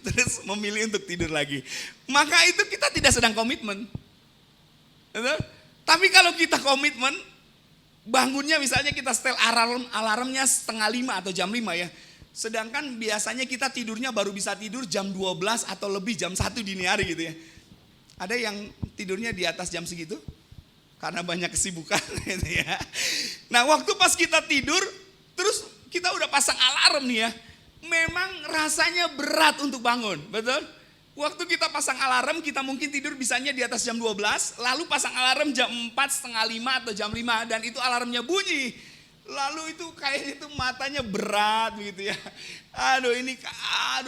Terus memilih untuk tidur lagi. Maka itu kita tidak sedang komitmen. Betul? Tapi kalau kita komitmen, bangunnya misalnya kita setel alarmnya 4:30 atau jam 5 ya. Sedangkan biasanya kita tidurnya baru bisa tidur jam 12 atau lebih jam 1 dini hari gitu ya. Ada yang tidurnya di atas jam segitu karena banyak kesibukan gitu ya. Nah waktu pas kita tidur terus kita udah pasang alarm nih ya. Memang rasanya berat untuk bangun, betul? Waktu kita pasang alarm, kita mungkin tidur bisanya di atas jam 12, lalu pasang alarm jam 4, 4:30 atau jam 5, dan itu alarmnya bunyi. Lalu itu kayak itu matanya berat gitu ya.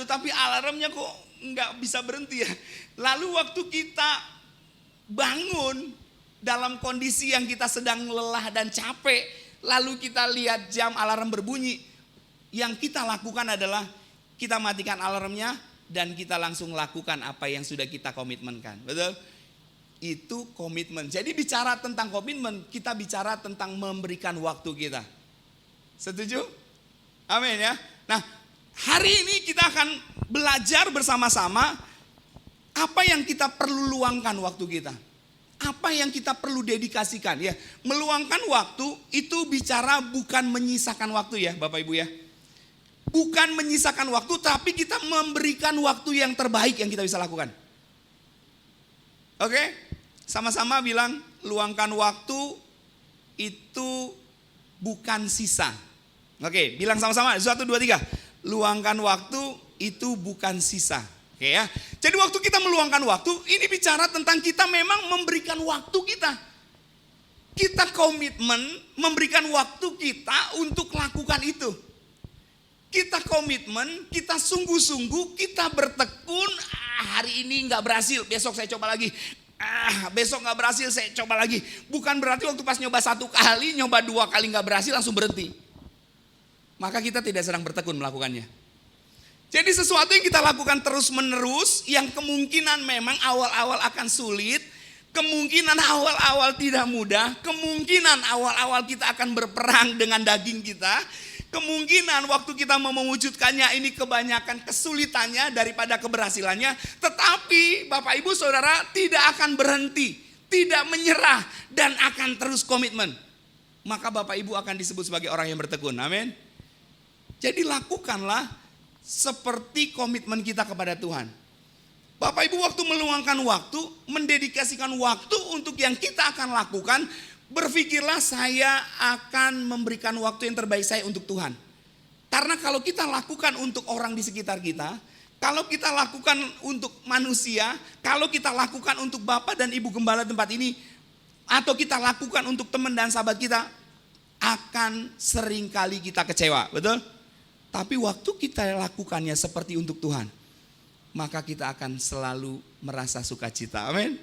Tapi alarmnya kok nggak bisa berhenti ya. Lalu waktu kita bangun dalam kondisi yang kita sedang lelah dan capek, lalu kita lihat jam alarm berbunyi, yang kita lakukan adalah kita matikan alarmnya, dan kita langsung lakukan apa yang sudah kita komitmenkan. Betul? Itu komitmen. Jadi bicara tentang komitmen, kita bicara tentang memberikan waktu kita. Setuju? Amin ya. Nah, hari ini kita akan belajar bersama-sama apa yang kita perlu luangkan waktu kita. Apa yang kita perlu dedikasikan ya. Meluangkan waktu itu bicara bukan menyisakan waktu ya Bapak Ibu ya. Bukan menyisakan waktu, tapi kita memberikan waktu yang terbaik yang kita bisa lakukan. Oke? Sama-sama bilang, luangkan waktu itu bukan sisa. Oke, bilang sama-sama, 1, 2, 3. Luangkan waktu itu bukan sisa. Oke ya. Jadi waktu kita meluangkan waktu, ini bicara tentang kita memang memberikan waktu kita. Kita komitmen memberikan waktu kita untuk lakukan itu. Kita komitmen, kita sungguh-sungguh, kita bertekun, hari ini gak berhasil, besok saya coba lagi. Besok gak berhasil, saya coba lagi. Bukan berarti waktu pas nyoba 1 kali, nyoba 2 kali gak berhasil, langsung berhenti. Maka kita tidak sedang bertekun melakukannya. Jadi sesuatu yang kita lakukan terus menerus, yang kemungkinan memang awal-awal akan sulit, kemungkinan awal-awal tidak mudah, kemungkinan awal-awal kita akan berperang dengan daging kita, kemungkinan waktu kita mau mewujudkannya ini kebanyakan kesulitannya daripada keberhasilannya. Tetapi Bapak Ibu Saudara tidak akan berhenti, tidak menyerah, dan akan terus komitmen. Maka Bapak Ibu akan disebut sebagai orang yang bertekun. Amin. Jadi lakukanlah seperti komitmen kita kepada Tuhan. Bapak Ibu waktu meluangkan waktu, mendedikasikan waktu untuk yang kita akan lakukan, berpikirlah saya akan memberikan waktu yang terbaik saya untuk Tuhan. Karena kalau kita lakukan untuk orang di sekitar kita, kalau kita lakukan untuk manusia, kalau kita lakukan untuk Bapak dan Ibu Gembala tempat ini, atau kita lakukan untuk teman dan sahabat kita, akan seringkali kita kecewa, betul? Tapi waktu kita lakukannya seperti untuk Tuhan, maka kita akan selalu merasa sukacita. Amin.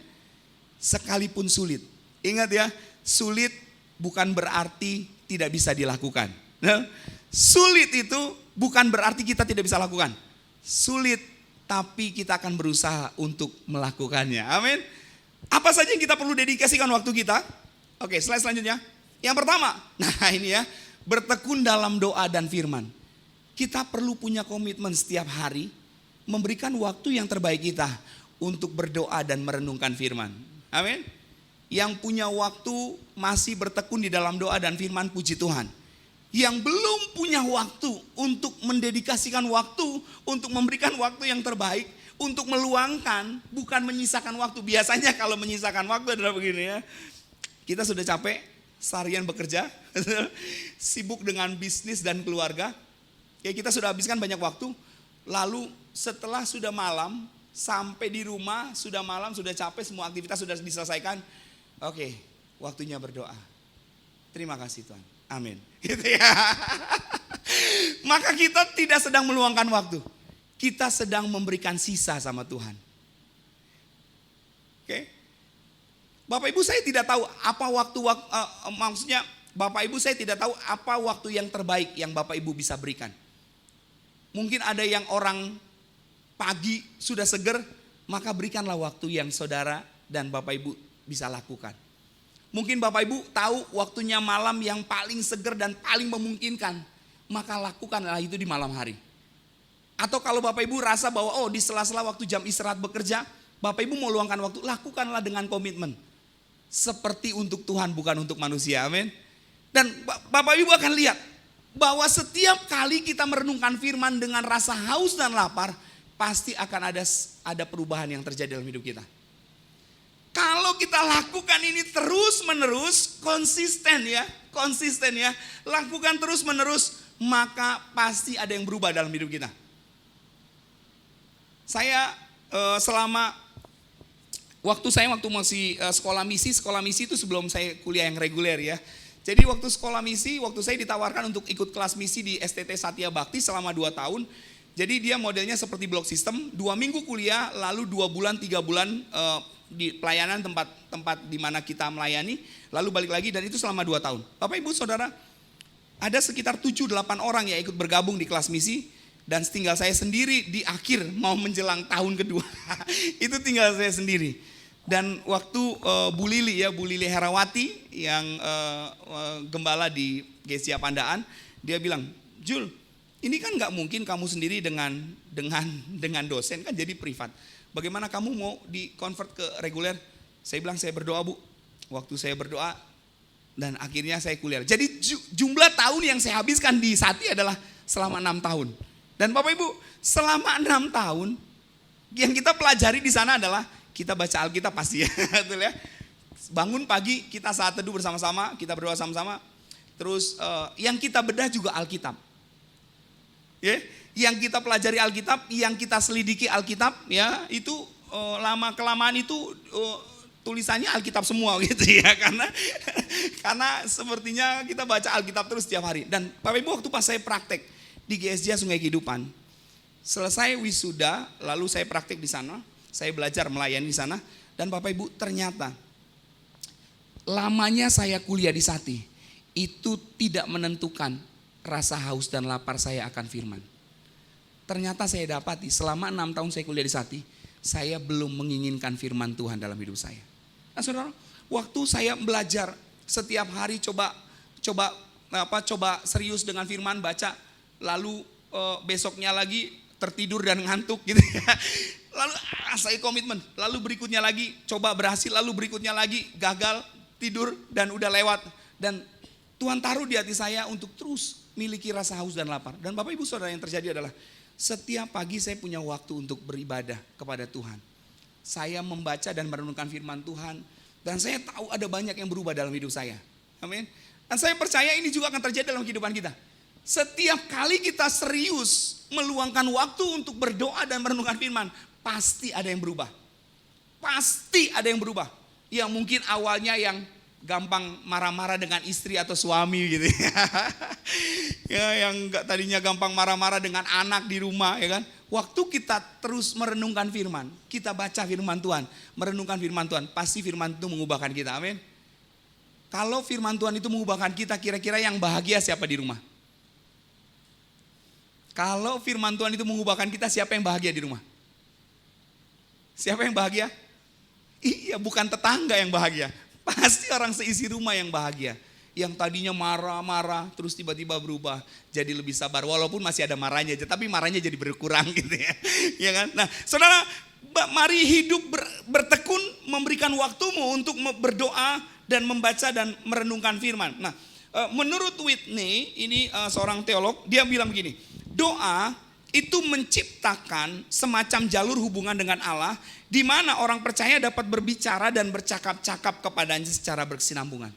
Sekalipun sulit. Ingat ya, sulit bukan berarti tidak bisa dilakukan. Sulit itu bukan berarti kita tidak bisa lakukan. Sulit, tapi kita akan berusaha untuk melakukannya. Amin. Apa saja yang kita perlu dedikasikan waktu kita? Oke, slide selanjutnya. Yang pertama, nah ini ya, bertekun dalam doa dan firman. Kita perlu punya komitmen setiap hari, memberikan waktu yang terbaik kita untuk berdoa dan merenungkan firman. Amin. Yang punya waktu masih bertekun di dalam doa dan firman, puji Tuhan. Yang belum punya waktu untuk mendedikasikan waktu, untuk memberikan waktu yang terbaik, untuk meluangkan, bukan menyisakan waktu. Biasanya kalau menyisakan waktu adalah begini ya. Kita sudah capek, seharian bekerja, sibuk dengan bisnis dan keluarga. Ya kita sudah habiskan banyak waktu. Lalu setelah sudah malam, sampai di rumah, sudah malam, sudah capek, semua aktivitas sudah diselesaikan. Oke, waktunya berdoa. Terima kasih Tuhan. Amin. Gitu ya. Maka kita tidak sedang meluangkan waktu. Kita sedang memberikan sisa sama Tuhan. Oke. Bapak Ibu saya tidak tahu apa maksudnya Bapak Ibu saya tidak tahu apa waktu yang terbaik yang Bapak Ibu bisa berikan. Mungkin ada yang orang pagi sudah seger, maka berikanlah waktu yang saudara dan Bapak Ibu bisa lakukan. Mungkin Bapak Ibu tahu waktunya malam yang paling seger dan paling memungkinkan, maka lakukanlah itu di malam hari. Atau kalau Bapak Ibu rasa bahwa di sela-sela waktu jam istirahat bekerja, Bapak Ibu mau luangkan waktu, lakukanlah dengan komitmen. Seperti untuk Tuhan, bukan untuk manusia, amin. Dan Bapak Ibu akan lihat bahwa setiap kali kita merenungkan firman dengan rasa haus dan lapar, pasti akan ada perubahan yang terjadi dalam hidup kita. Kalau kita lakukan ini terus menerus, konsisten ya, lakukan terus menerus, maka pasti ada yang berubah dalam hidup kita. Saya waktu masih sekolah misi itu sebelum saya kuliah yang reguler ya. Jadi waktu sekolah misi, waktu saya ditawarkan untuk ikut kelas misi di STT Satya Bakti selama 2 tahun. Jadi dia modelnya seperti blok sistem, 2 minggu kuliah, lalu 2 bulan, 3 bulan di pelayanan tempat di mana kita melayani, lalu balik lagi, dan itu selama 2 tahun. Bapak Ibu Saudara, ada sekitar 7-8 orang yang ikut bergabung di kelas misi, dan tinggal saya sendiri di akhir mau menjelang tahun kedua. Itu tinggal saya sendiri. Dan waktu Bu Lili Herawati yang gembala di GSIA Pandaan, dia bilang, "Jul, ini kan nggak mungkin kamu sendiri dengan dosen, kan jadi privat. Bagaimana kamu mau di-convert ke reguler?" Saya bilang, "Saya berdoa Bu." Waktu saya berdoa dan akhirnya saya kuliah. Jadi jumlah tahun yang saya habiskan di Sati adalah selama 6 tahun. Dan Bapak Ibu, selama 6 tahun yang kita pelajari di sana adalah kita baca Alkitab pasti ya. Betul ya. Bangun pagi kita saat teduh bersama-sama, kita berdoa sama-sama. Terus yang kita bedah juga Alkitab. Ya, yang kita pelajari Alkitab, yang kita selidiki Alkitab, ya itu lama kelamaan itu tulisannya Alkitab semua gitu ya, karena sepertinya kita baca Alkitab terus setiap hari. Dan Bapak Ibu, waktu pas saya praktek di GSJ Sungai Kehidupan, selesai wisuda, lalu saya praktek di sana, saya belajar melayani di sana, dan Bapak Ibu ternyata lamanya saya kuliah di Sati itu tidak menentukan rasa haus dan lapar saya akan firman. Ternyata saya dapati selama 6 tahun saya kuliah di Sati, saya belum menginginkan firman Tuhan dalam hidup saya. Nah saudara, waktu saya belajar setiap hari coba serius dengan firman, baca, lalu besoknya lagi tertidur dan ngantuk gitu ya. Lalu saya komitmen, lalu berikutnya lagi coba berhasil, lalu berikutnya lagi gagal, tidur dan udah lewat. Dan Tuhan taruh di hati saya untuk terus miliki rasa haus dan lapar. Dan Bapak Ibu Saudara, yang terjadi adalah setiap pagi saya punya waktu untuk beribadah kepada Tuhan. Saya membaca dan merenungkan firman Tuhan, dan saya tahu ada banyak yang berubah dalam hidup saya. Amin. Dan saya percaya ini juga akan terjadi dalam kehidupan kita. Setiap kali kita serius meluangkan waktu untuk berdoa dan merenungkan firman, pasti ada yang berubah. Pasti ada yang berubah. Yang mungkin awalnya yang gampang marah-marah dengan istri atau suami gitu ya, yang tadinya gampang marah-marah dengan anak di rumah ya kan. Waktu kita terus merenungkan firman, kita baca firman Tuhan, merenungkan firman Tuhan, pasti firman itu mengubahkan kita. Amin. Kalau firman Tuhan itu mengubahkan kita, kira-kira yang bahagia siapa di rumah? Kalau firman Tuhan itu mengubahkan kita, siapa yang bahagia di rumah? Siapa yang bahagia? Iya, bukan tetangga yang bahagia. Pasti orang seisi rumah yang bahagia. Yang tadinya marah-marah terus tiba-tiba berubah jadi lebih sabar. Walaupun masih ada marahnya aja, tapi marahnya jadi berkurang gitu ya. Ya kan? Nah, saudara, mari hidup bertekun, memberikan waktumu untuk berdoa dan membaca dan merenungkan firman. Nah, menurut Whitney, ini seorang teolog, dia bilang begini, doa itu menciptakan semacam jalur hubungan dengan Allah di mana orang percaya dapat berbicara dan bercakap-cakap kepadanya secara berkesinambungan.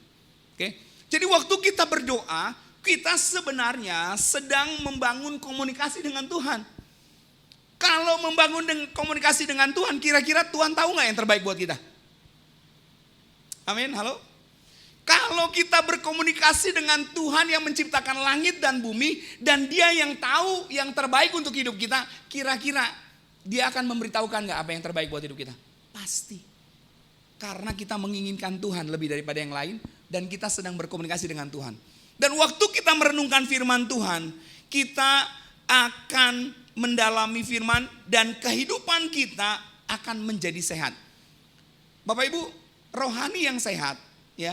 Oke? Jadi waktu kita berdoa, kita sebenarnya sedang membangun komunikasi dengan Tuhan. Kalau membangun komunikasi dengan Tuhan, kira-kira Tuhan tahu nggak yang terbaik buat kita? Amin, halo? Kalau kita berkomunikasi dengan Tuhan yang menciptakan langit dan bumi, dan Dia yang tahu yang terbaik untuk hidup kita, kira-kira Dia akan memberitahukan gak apa yang terbaik buat hidup kita? Pasti. Karena kita menginginkan Tuhan lebih daripada yang lain, dan kita sedang berkomunikasi dengan Tuhan. Dan waktu kita merenungkan firman Tuhan, kita akan mendalami firman, dan kehidupan kita akan menjadi sehat. Bapak Ibu, rohani yang sehat, ya.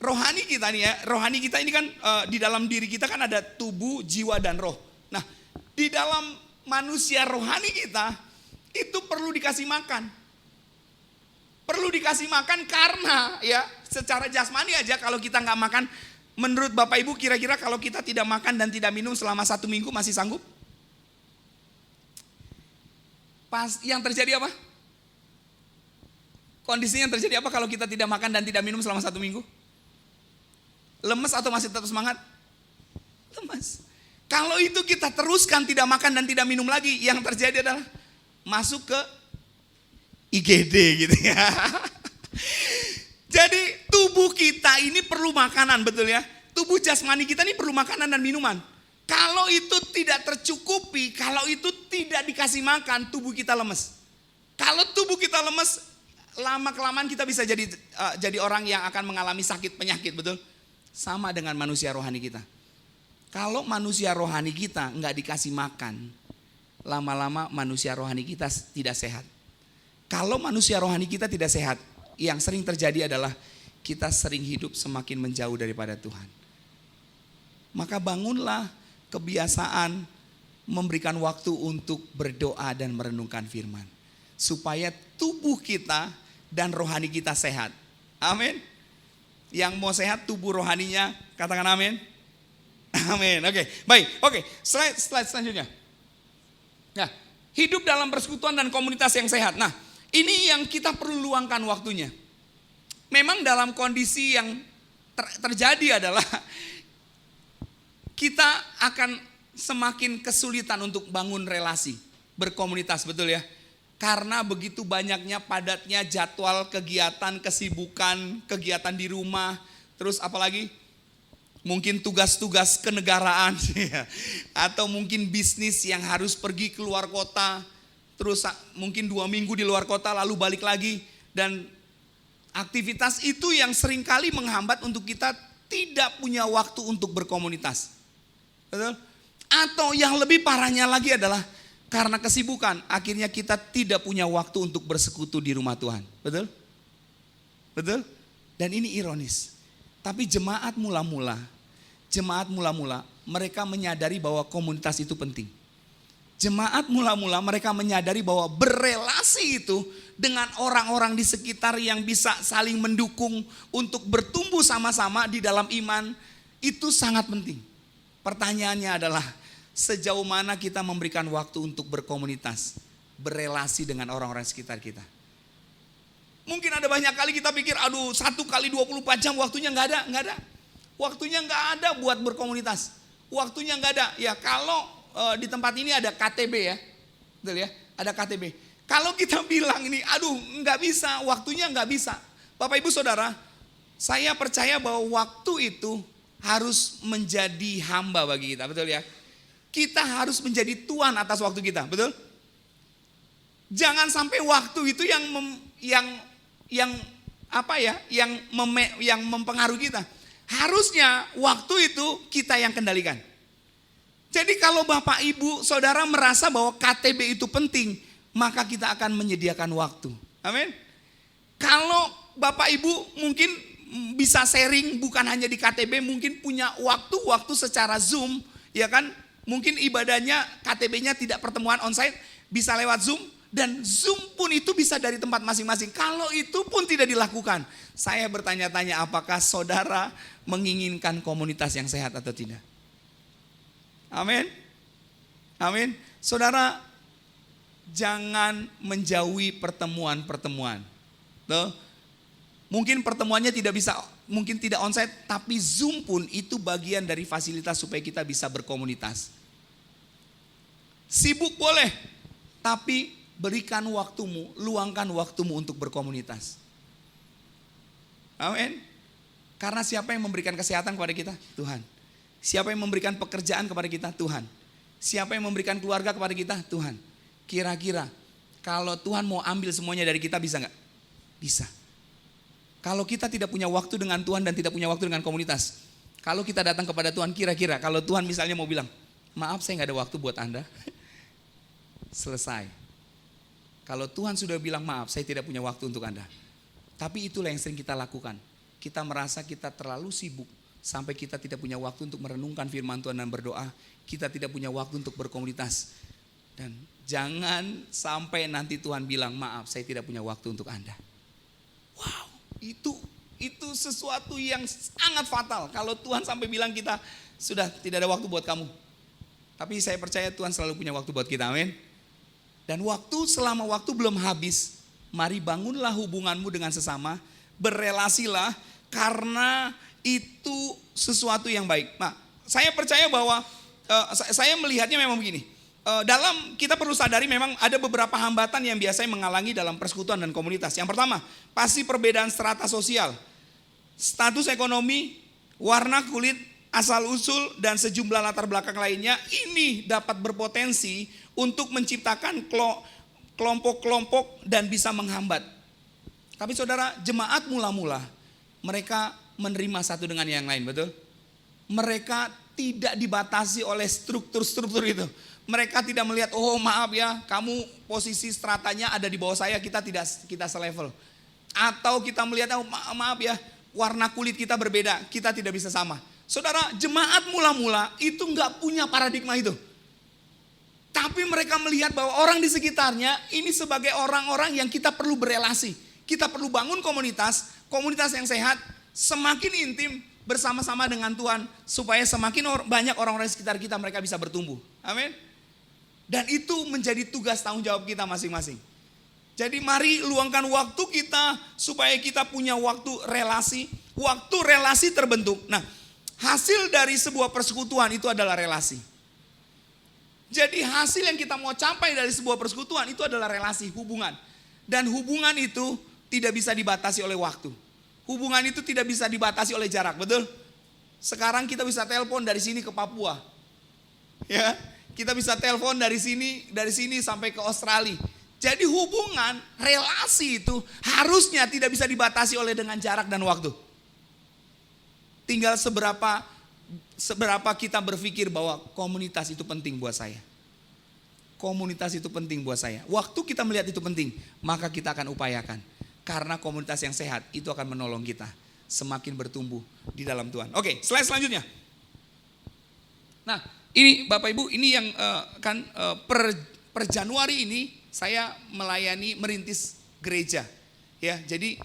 Rohani kita nih ya, rohani kita ini kan di dalam diri kita kan ada tubuh, jiwa dan roh. Nah, di dalam manusia rohani kita itu perlu dikasih makan. Perlu dikasih makan karena ya secara jasmani aja kalau kita nggak makan, menurut Bapak Ibu kira-kira kalau kita tidak makan dan tidak minum selama 1 minggu masih sanggup? Pas yang terjadi apa? Kondisinya yang terjadi apa kalau kita tidak makan dan tidak minum selama 1 minggu? Lemes atau masih tetap semangat? Lemes. Kalau itu kita teruskan tidak makan dan tidak minum lagi, yang terjadi adalah masuk ke IGD gitu ya. Jadi tubuh kita ini perlu makanan, betul ya. Tubuh jasmani kita ini perlu makanan dan minuman. Kalau itu tidak tercukupi, kalau itu tidak dikasih makan, tubuh kita lemes. Kalau tubuh kita lemes, lama-kelamaan kita bisa jadi orang yang akan mengalami sakit penyakit, betul? Sama dengan manusia rohani kita. Kalau manusia rohani kita nggak dikasih makan, lama-lama manusia rohani kita tidak sehat. Kalau manusia rohani kita tidak sehat, yang sering terjadi adalah kita sering hidup semakin menjauh daripada Tuhan. Maka bangunlah kebiasaan memberikan waktu untuk berdoa dan merenungkan firman. Supaya tubuh kita dan rohani kita sehat. Amin. Yang mau sehat tubuh rohaninya, katakan amin. Amin. Oke, baik. Oke, slide selanjutnya. Nah, hidup dalam persekutuan dan komunitas yang sehat. Nah, ini yang kita perlu luangkan waktunya. Memang dalam kondisi yang terjadi adalah kita akan semakin kesulitan untuk bangun relasi, berkomunitas, betul ya? Karena begitu banyaknya padatnya jadwal kegiatan, kesibukan, kegiatan di rumah, terus apalagi mungkin tugas-tugas kenegaraan, atau mungkin bisnis yang harus pergi keluar kota, terus mungkin 2 minggu di luar kota lalu balik lagi, dan aktivitas itu yang seringkali menghambat untuk kita tidak punya waktu untuk berkomunitas. Betul? Atau yang lebih parahnya lagi adalah karena kesibukan, akhirnya kita tidak punya waktu untuk bersekutu di rumah Tuhan. Betul? Betul? Dan ini ironis. Tapi jemaat mula-mula, mereka menyadari bahwa komunitas itu penting. Jemaat mula-mula mereka menyadari bahwa berelasi itu dengan orang-orang di sekitar yang bisa saling mendukung untuk bertumbuh sama-sama di dalam iman, itu sangat penting. Pertanyaannya adalah, sejauh mana kita memberikan waktu untuk berkomunitas, berelasi dengan orang-orang sekitar kita. Mungkin ada banyak kali kita pikir, aduh 1 kali 24 jam waktunya nggak ada. Waktunya nggak ada buat berkomunitas. Waktunya nggak ada. Ya kalau di tempat ini ada KTB ya, betul ya, ada KTB. Kalau kita bilang ini, aduh nggak bisa, waktunya nggak bisa. Bapak Ibu Saudara, Saya percaya bahwa waktu itu harus menjadi hamba bagi kita, betul ya? Kita harus menjadi tuan atas waktu kita, betul? Jangan sampai waktu itu yang mempengaruhi kita. Harusnya waktu itu kita yang kendalikan. Jadi kalau Bapak Ibu Saudara merasa bahwa KTB itu penting, maka kita akan menyediakan waktu. Amin. Kalau Bapak Ibu mungkin bisa sharing bukan hanya di KTB, mungkin punya waktu secara Zoom, ya kan? Mungkin ibadahnya KTB-nya tidak pertemuan onsite, bisa lewat Zoom. Dan Zoom pun itu bisa dari tempat masing-masing. Kalau itu pun tidak dilakukan, saya bertanya-tanya apakah saudara menginginkan komunitas yang sehat atau tidak? Amin. Amin. Saudara, jangan menjauhi pertemuan-pertemuan. Tuh. Mungkin pertemuannya mungkin tidak onsite, tapi Zoom pun itu bagian dari fasilitas supaya kita bisa berkomunitas. Sibuk boleh, tapi berikan waktumu, luangkan waktumu untuk berkomunitas. Amin. Karena siapa yang memberikan kesehatan kepada kita? Tuhan. Siapa yang memberikan pekerjaan kepada kita? Tuhan. Siapa yang memberikan keluarga kepada kita? Tuhan. Kira-kira kalau Tuhan mau ambil semuanya dari kita, bisa gak? Bisa. Kalau kita tidak punya waktu dengan Tuhan dan tidak punya waktu dengan komunitas, kalau kita datang kepada Tuhan, kira-kira kalau Tuhan misalnya mau bilang, maaf saya gak ada waktu buat Anda. Selesai. Kalau Tuhan sudah bilang maaf, saya tidak punya waktu untuk Anda. Tapi itulah yang sering kita lakukan. Kita merasa kita terlalu sibuk sampai kita tidak punya waktu untuk merenungkan firman Tuhan dan berdoa. Kita tidak punya waktu untuk berkomunitas. Dan jangan sampai nanti Tuhan bilang maaf, saya tidak punya waktu untuk Anda. Wow, itu sesuatu yang sangat fatal. Kalau Tuhan sampai bilang kita sudah tidak ada waktu buat kamu. Tapi saya percaya Tuhan selalu punya waktu buat kita, amin. Dan selama waktu belum habis, mari bangunlah hubunganmu dengan sesama, berelasilah karena itu sesuatu yang baik. Nah, saya percaya bahwa saya melihatnya memang begini. Kita perlu sadari memang ada beberapa hambatan yang biasanya menghalangi dalam persekutuan dan komunitas. Yang pertama, pasti perbedaan strata sosial, status ekonomi, warna kulit, asal usul dan sejumlah latar belakang lainnya. Ini dapat berpotensi untuk menciptakan kelompok-kelompok dan bisa menghambat. Tapi saudara, jemaat mula-mula mereka menerima satu dengan yang lain, betul? Mereka tidak dibatasi oleh struktur-struktur itu. Mereka tidak melihat, oh maaf ya, kamu posisi stratanya ada di bawah saya, kita selevel. Atau kita melihat, oh maaf ya, warna kulit kita berbeda, kita tidak bisa sama. Saudara, jemaat mula-mula itu nggak punya paradigma itu. Tapi mereka melihat bahwa orang di sekitarnya ini sebagai orang-orang yang kita perlu berelasi. Kita perlu bangun komunitas yang sehat, semakin intim bersama-sama dengan Tuhan. Supaya semakin banyak orang-orang di sekitar kita mereka bisa bertumbuh. Amin. Dan itu menjadi tugas tanggung jawab kita masing-masing. Jadi mari luangkan waktu kita supaya kita punya waktu relasi terbentuk. Nah, hasil dari sebuah persekutuan itu adalah relasi. Jadi hasil yang kita mau capai dari sebuah persekutuan itu adalah relasi, hubungan. Dan hubungan itu tidak bisa dibatasi oleh waktu. Hubungan itu tidak bisa dibatasi oleh jarak, betul? Sekarang kita bisa telepon dari sini ke Papua. Ya, kita bisa telepon dari sini sampai ke Australia. Jadi hubungan, relasi itu harusnya tidak bisa dibatasi oleh dengan jarak dan waktu. Tinggal seberapa kita berpikir bahwa komunitas itu penting buat saya. Komunitas itu penting buat saya. Waktu kita melihat itu penting, maka kita akan upayakan. Karena komunitas yang sehat itu akan menolong kita semakin bertumbuh di dalam Tuhan. Oke, slide selanjutnya. Nah, ini Bapak Ibu, ini yang per Januari ini saya merintis gereja. Ya, jadi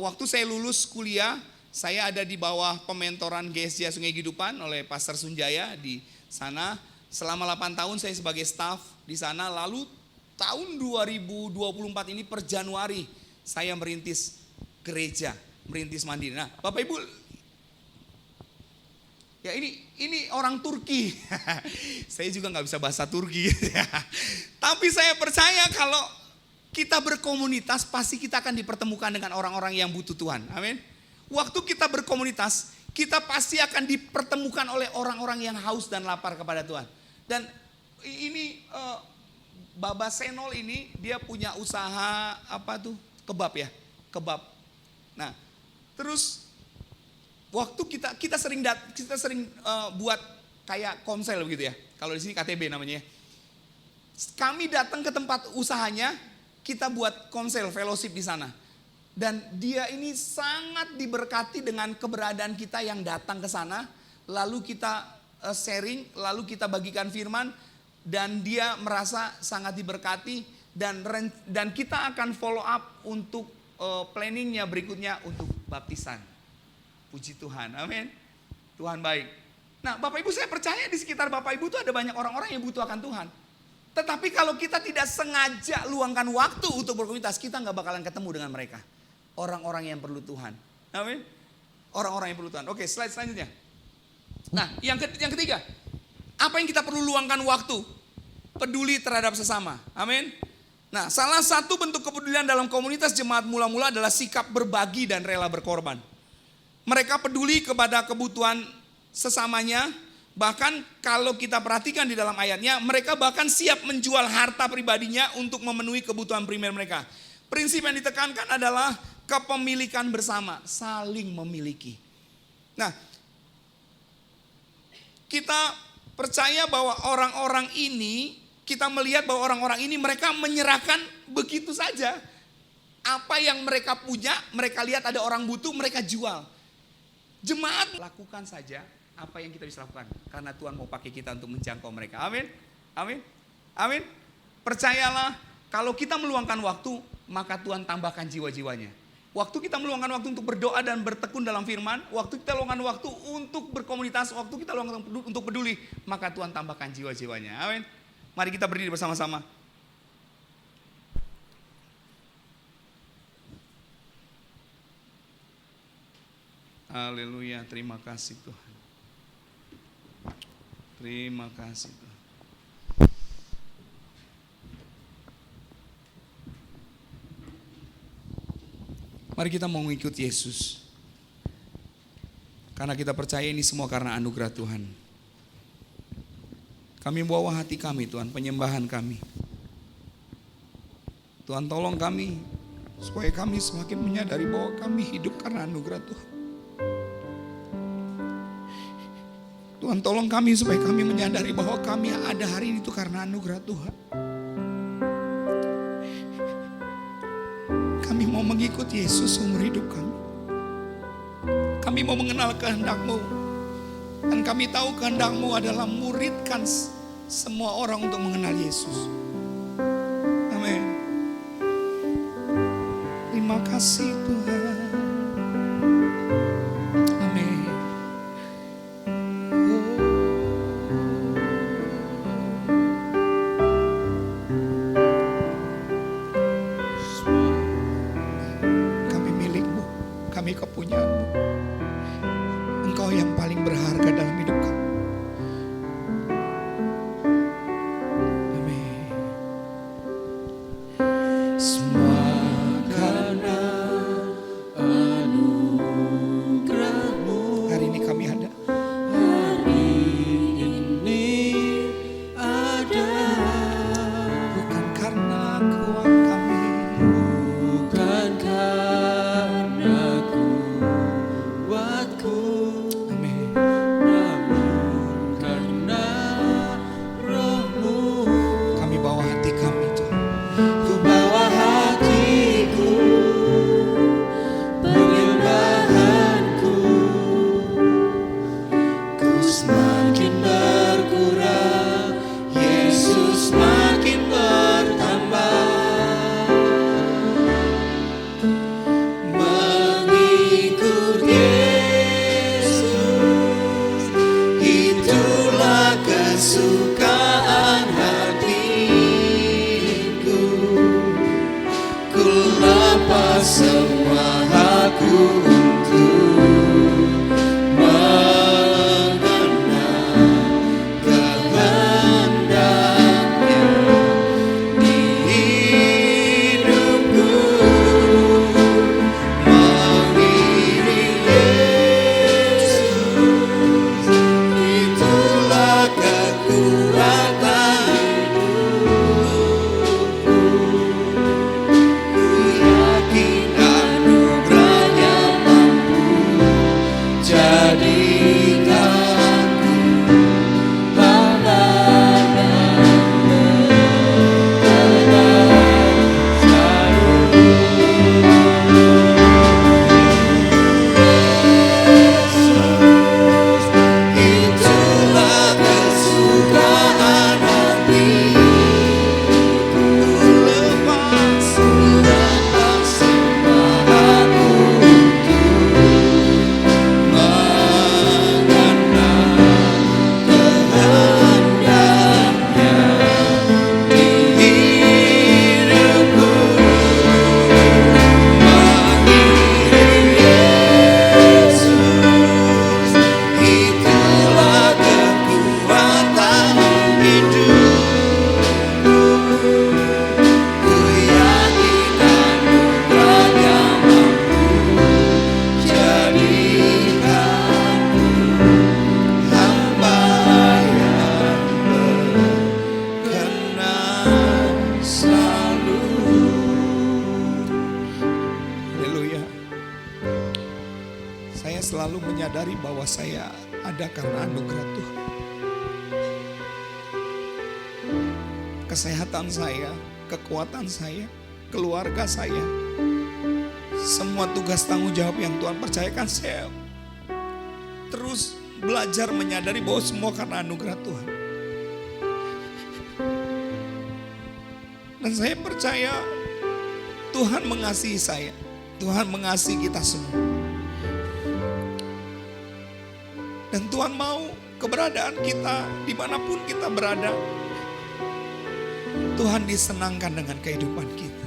waktu saya lulus kuliah, saya ada di bawah pementoran GSJ Sungai Kehidupan oleh Pastor Sunjaya di sana. Selama 8 tahun saya sebagai staff di sana. Lalu tahun 2024 ini per Januari saya merintis gereja, merintis mandiri. Nah, Bapak Ibu, ya ini orang Turki. Saya juga nggak bisa bahasa Turki. Tapi saya percaya kalau kita berkomunitas pasti kita akan dipertemukan dengan orang-orang yang butuh Tuhan. Amin. waktu kita berkomunitas, kita pasti akan dipertemukan oleh orang-orang yang haus dan lapar kepada Tuhan. Dan ini Baba Senol ini dia punya usaha apa tuh? Kebab ya, kebab. Nah, terus waktu kita sering buat kayak konsel begitu ya. Kalau di sini KTB namanya ya. Kami datang ke tempat usahanya, kita buat konsel fellowship di sana. Dan dia ini sangat diberkati dengan keberadaan kita yang datang ke sana. Lalu kita sharing, lalu kita bagikan firman. Dan dia merasa sangat diberkati. Dan kita akan follow up untuk planningnya berikutnya untuk baptisan. Puji Tuhan, amin. Tuhan baik. Nah Bapak Ibu, saya percaya di sekitar Bapak Ibu itu ada banyak orang-orang yang butuh akan Tuhan. Tetapi kalau kita tidak sengaja luangkan waktu untuk berkomunitas, kita nggak bakalan ketemu dengan mereka. Orang-orang yang perlu Tuhan. Amin. Orang-orang yang perlu Tuhan. Oke, slide selanjutnya. Nah, yang ketiga. Apa yang kita perlu luangkan waktu? Peduli terhadap sesama. Amin. Nah, salah satu bentuk kepedulian dalam komunitas jemaat mula-mula adalah sikap berbagi dan rela berkorban. Mereka peduli kepada kebutuhan sesamanya. Bahkan kalau kita perhatikan di dalam ayatnya, mereka bahkan siap menjual harta pribadinya untuk memenuhi kebutuhan primer mereka. Prinsip yang ditekankan adalah kepemilikan bersama, saling memiliki. Nah, kita percaya bahwa orang-orang ini, kita melihat bahwa orang-orang ini mereka menyerahkan begitu saja. Apa yang mereka punya, mereka lihat ada orang butuh, mereka jual. Jemaat lakukan saja apa yang kita bisa lakukan, karena Tuhan mau pakai kita untuk menjangkau mereka. Amin. Amin. Amin. Percayalah, kalau kita meluangkan waktu, maka Tuhan tambahkan jiwa-jiwanya. Waktu kita meluangkan waktu untuk berdoa dan bertekun dalam firman, waktu kita luangkan waktu untuk berkomunitas, waktu kita luangkan untuk peduli, maka Tuhan tambahkan jiwa-jiwanya. Amin. Mari kita berdiri bersama-sama. Haleluya, terima kasih Tuhan. Terima kasih Tuhan. Mari kita mau mengikut Yesus. Karena kita percaya ini semua karena anugerah Tuhan. Kami bawa hati kami Tuhan, penyembahan kami. Tuhan tolong kami, supaya kami semakin menyadari bahwa kami hidup karena anugerah Tuhan. Tuhan tolong kami supaya kami menyadari bahwa kami ada hari ini itu karena anugerah Tuhan. Kami mau mengikut Yesus seumur hidup kami. Kami mau mengenal kehendak-Mu. Dan kami tahu kehendak-Mu adalah muridkan semua orang untuk mengenal Yesus. Amin. Terima kasih Tuhan. Kepunyaanmu. Engkau yang paling berharga dalam hidup kami. Amin. Semua karena anugerah-Mu. Hari ini kami ada. Hari ini ada. Bukan karena kuat kami. Bukan karena kuatku. Amin. Namun karena Roh-Mu. Kami bawa hati kami Tuhan. Ku bawa hatiku, penyembahanku. Ku semakin berkurang, Yesus makin bertambah. Mengikut Yesus, itulah kesukaan hatiku. Ku lepas semua hakku untuk mengenal kehendaknya di hidupku. Mengiring selalu menyadari bahwa saya ada karena anugerah Tuhan. Kesehatan saya, kekuatan saya, keluarga saya, semua tugas tanggung jawab yang Tuhan percayakan, saya terus belajar menyadari bahwa semua karena anugerah Tuhan. Dan saya percaya Tuhan mengasihi saya, Tuhan mengasihi kita semua. Dan Tuhan mau keberadaan kita dimanapun kita berada, Tuhan disenangkan dengan kehidupan kita.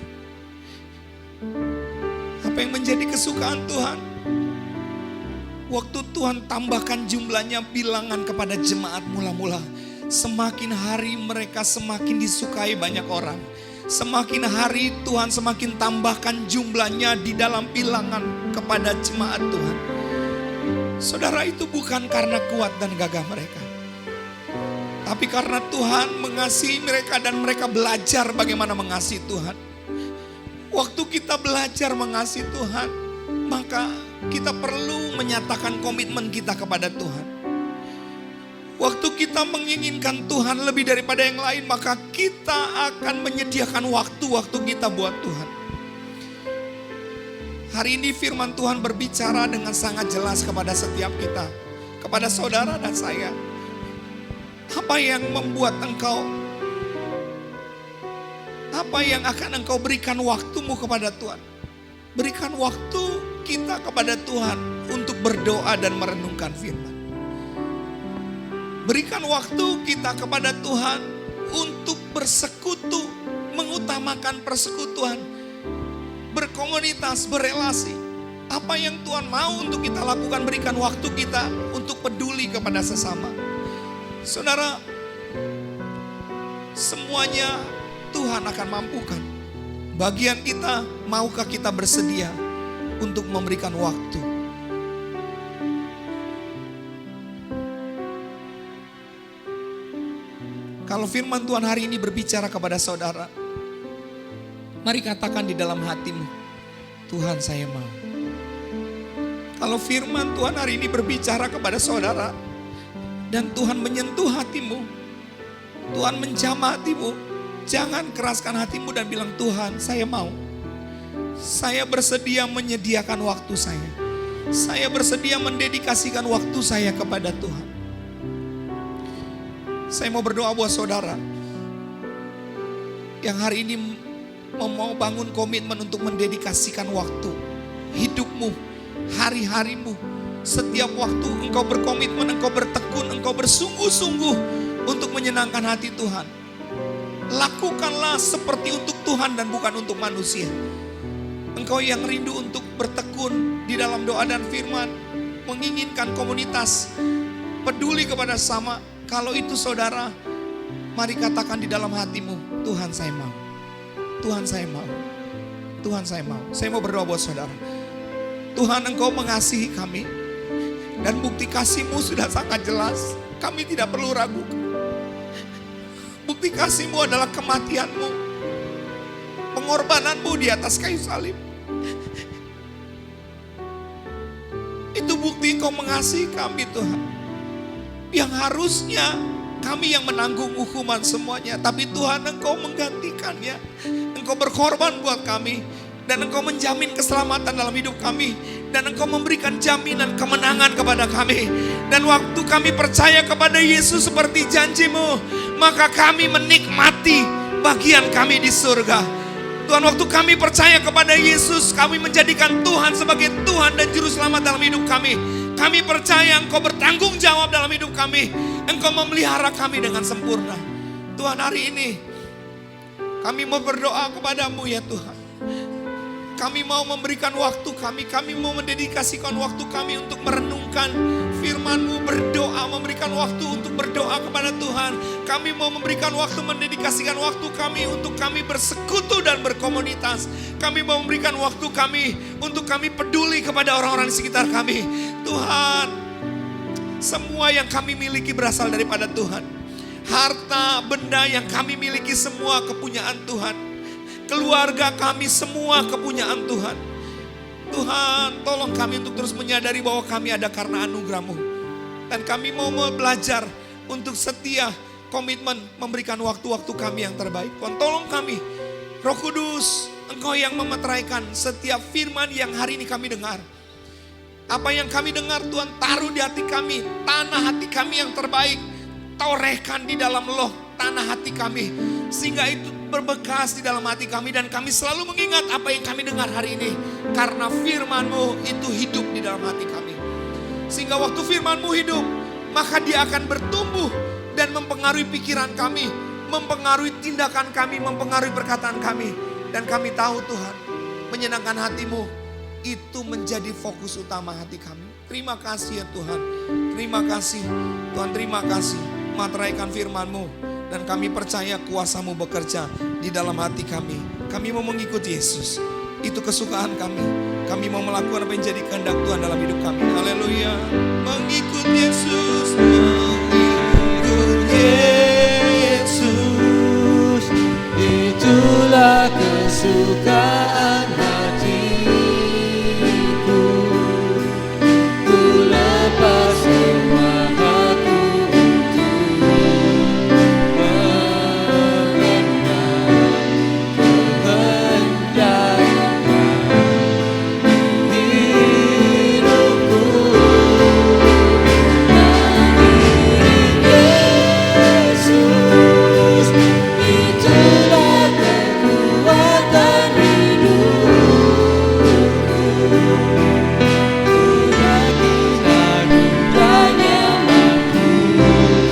Apa yang menjadi kesukaan Tuhan? Waktu Tuhan tambahkan jumlahnya bilangan kepada jemaat mula-mula, semakin hari mereka semakin disukai banyak orang. Semakin hari Tuhan semakin tambahkan jumlahnya di dalam bilangan kepada jemaat Tuhan. Saudara, itu bukan karena kuat dan gagah mereka, tapi karena Tuhan mengasihi mereka dan mereka belajar bagaimana mengasihi Tuhan. Waktu kita belajar mengasihi Tuhan, maka kita perlu menyatakan komitmen kita kepada Tuhan. Waktu kita menginginkan Tuhan lebih daripada yang lain, maka kita akan menyediakan waktu-waktu kita buat Tuhan. Hari ini firman Tuhan berbicara dengan sangat jelas kepada setiap kita, kepada saudara dan saya. Apa yang membuat engkau, apa yang akan engkau berikan waktumu kepada Tuhan? Berikan waktu kita kepada Tuhan untuk berdoa dan merenungkan firman. Berikan waktu kita kepada Tuhan untuk bersekutu, mengutamakan persekutuan, berkomunitas, berelasi. Apa yang Tuhan mau untuk kita lakukan, berikan waktu kita untuk peduli kepada sesama. Saudara, semuanya Tuhan akan mampukan. Bagian kita, maukah kita bersedia untuk memberikan waktu? Kalau firman Tuhan hari ini berbicara kepada saudara, mari katakan di dalam hatimu, Tuhan saya mau. Kalau firman Tuhan hari ini berbicara kepada saudara, dan Tuhan menyentuh hatimu, Tuhan menjamah hatimu, jangan keraskan hatimu dan bilang, Tuhan saya mau. Saya bersedia menyediakan waktu saya. Saya bersedia mendedikasikan waktu saya kepada Tuhan. Saya mau berdoa buat saudara yang hari ini mau bangun komitmen untuk mendedikasikan waktu hidupmu, hari-harimu. Setiap waktu engkau berkomitmen, engkau bertekun, engkau bersungguh-sungguh untuk menyenangkan hati Tuhan. Lakukanlah seperti untuk Tuhan dan bukan untuk manusia. Engkau yang rindu untuk bertekun di dalam doa dan firman, menginginkan komunitas, peduli kepada sama. Kalau itu saudara, mari katakan di dalam hatimu, Tuhan saya mau. Tuhan saya mau. Tuhan saya mau. Saya mau berdoa buat saudara. Tuhan, engkau mengasihi kami. Dan bukti kasih-Mu sudah sangat jelas. Kami tidak perlu ragu. Bukti kasih-Mu adalah kematian-Mu, pengorbanan-Mu di atas kayu salib. Itu bukti engkau mengasihi kami Tuhan. Yang harusnya kami yang menanggung hukuman semuanya. Tapi Tuhan, engkau menggantikannya. Engkau berkorban buat kami. Dan engkau menjamin keselamatan dalam hidup kami. Dan engkau memberikan jaminan kemenangan kepada kami. Dan waktu kami percaya kepada Yesus seperti janji-Mu, maka kami menikmati bagian kami di surga. Tuhan, waktu kami percaya kepada Yesus, kami menjadikan Tuhan sebagai Tuhan dan Juru Selamat dalam hidup kami. Kami percaya engkau bertanggung jawab dalam hidup kami. Engkau memelihara kami dengan sempurna. Tuhan, hari ini kami mau berdoa kepadamu ya Tuhan. Kami mau memberikan waktu kami mau mendedikasikan waktu kami untuk merenungkan firman-Mu, berdoa, memberikan waktu untuk berdoa kepada Tuhan. Kami mau memberikan waktu, mendedikasikan waktu kami untuk kami bersekutu dan berkomunitas. Kami mau memberikan waktu kami untuk kami peduli kepada orang-orang di sekitar kami. Tuhan, semua yang kami miliki berasal daripada Tuhan. Harta, benda yang kami miliki semua kepunyaan Tuhan. Keluarga kami semua kepunyaan Tuhan. Tuhan, tolong kami untuk terus menyadari bahwa kami ada karena anugerah-Mu. Dan kami mau belajar untuk setia, komitmen memberikan waktu-waktu kami yang terbaik. Tuhan, tolong kami. Roh Kudus, Engkau yang memeteraikan setiap firman yang hari ini kami dengar. Apa yang kami dengar Tuhan, taruh di hati kami, tanah hati kami yang terbaik. Torehkan di dalam loh tanah hati kami, sehingga itu berbekas di dalam hati kami. Dan kami selalu mengingat apa yang kami dengar hari ini, karena firman-Mu itu hidup di dalam hati kami. Sehingga waktu firman-Mu hidup, maka dia akan bertumbuh dan mempengaruhi pikiran kami, mempengaruhi tindakan kami, mempengaruhi perkataan kami. Dan kami tahu Tuhan, menyenangkan hati-Mu itu menjadi fokus utama hati kami. Terima kasih ya Tuhan, terima kasih Tuhan, terima kasih. Materaikan firman-Mu, dan kami percaya kuasa-Mu bekerja di dalam hati kami. Kami mau mengikuti Yesus, itu kesukaan kami. Kami mau melakukan apa yang jadi kehendak Tuhan dalam hidup kami. Haleluya. Mengikut Yesus, Mengikut Yesus, itulah kesukaan hatiku. Ku lepas semua aku untuk mengenal kehendaknya hidupku. Yesus, itulah kekuatan hidupku. Ku yakin anugerahnya mampu meninggalkanku,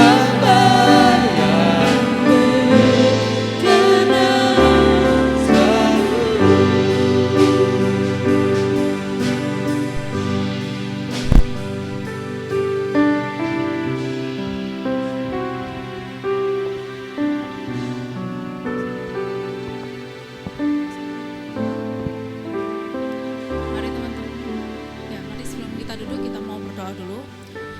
hamba yang berkenan selalu. Mari teman-teman, ya mari sebelum kita duduk kita mau berdoa dulu.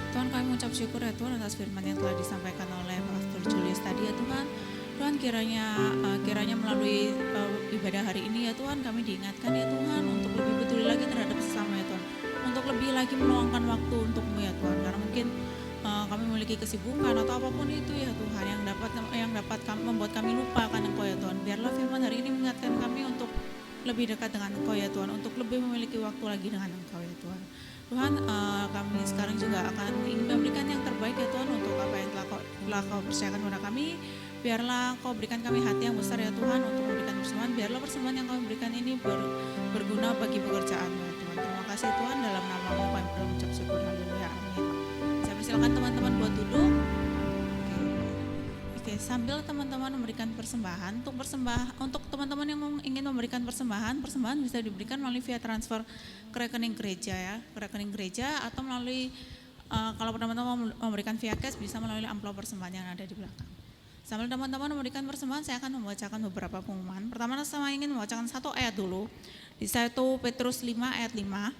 Tuhan, kami mengucap syukur ya Tuhan atas firman yang telah disampaikan oleh Pastor Julius tadi ya Tuhan. Tuhan kiranya melalui ibadah hari ini ya Tuhan, kami diingatkan ya Tuhan untuk lebih peduli lagi terhadap sesama ya Tuhan, untuk lebih lagi meluangkan waktu untukmu ya Tuhan, karena mungkin kami memiliki kesibukan atau apapun itu ya Tuhan yang dapat membuat kami lupa akan Engkau ya Tuhan. Biarlah firman hari ini mengingatkan kami untuk lebih dekat dengan Engkau ya Tuhan, untuk lebih memiliki waktu lagi dengan Engkau ya Tuhan. Tuhan, kami sekarang juga akan ingin memberikan yang terbaik ya Tuhan untuk apa yang telah Kau percayakan kepada kami. Biarlah Kau berikan kami hati yang besar ya Tuhan untuk memberikan persembahan. Biarlah persembahan yang Kau berikan ini berguna bagi pekerjaan-Mu ya Tuhan. Terima kasih Tuhan, dalam nama-Mu kami berucap syukur. Haleluya, amin. Saya persilakan teman-teman buat duduk. Oke, sambil teman-teman memberikan persembahan, untuk teman-teman yang ingin memberikan persembahan bisa diberikan melalui via transfer ke rekening gereja ya, ke rekening gereja, atau melalui kalau teman-teman memberikan via cash bisa melalui amplop persembahan yang ada di belakang. Sambil teman-teman memberikan persembahan, saya akan membacakan beberapa pengumuman. Pertama, saya ingin membacakan satu ayat dulu di 1 Petrus 5 ayat 5.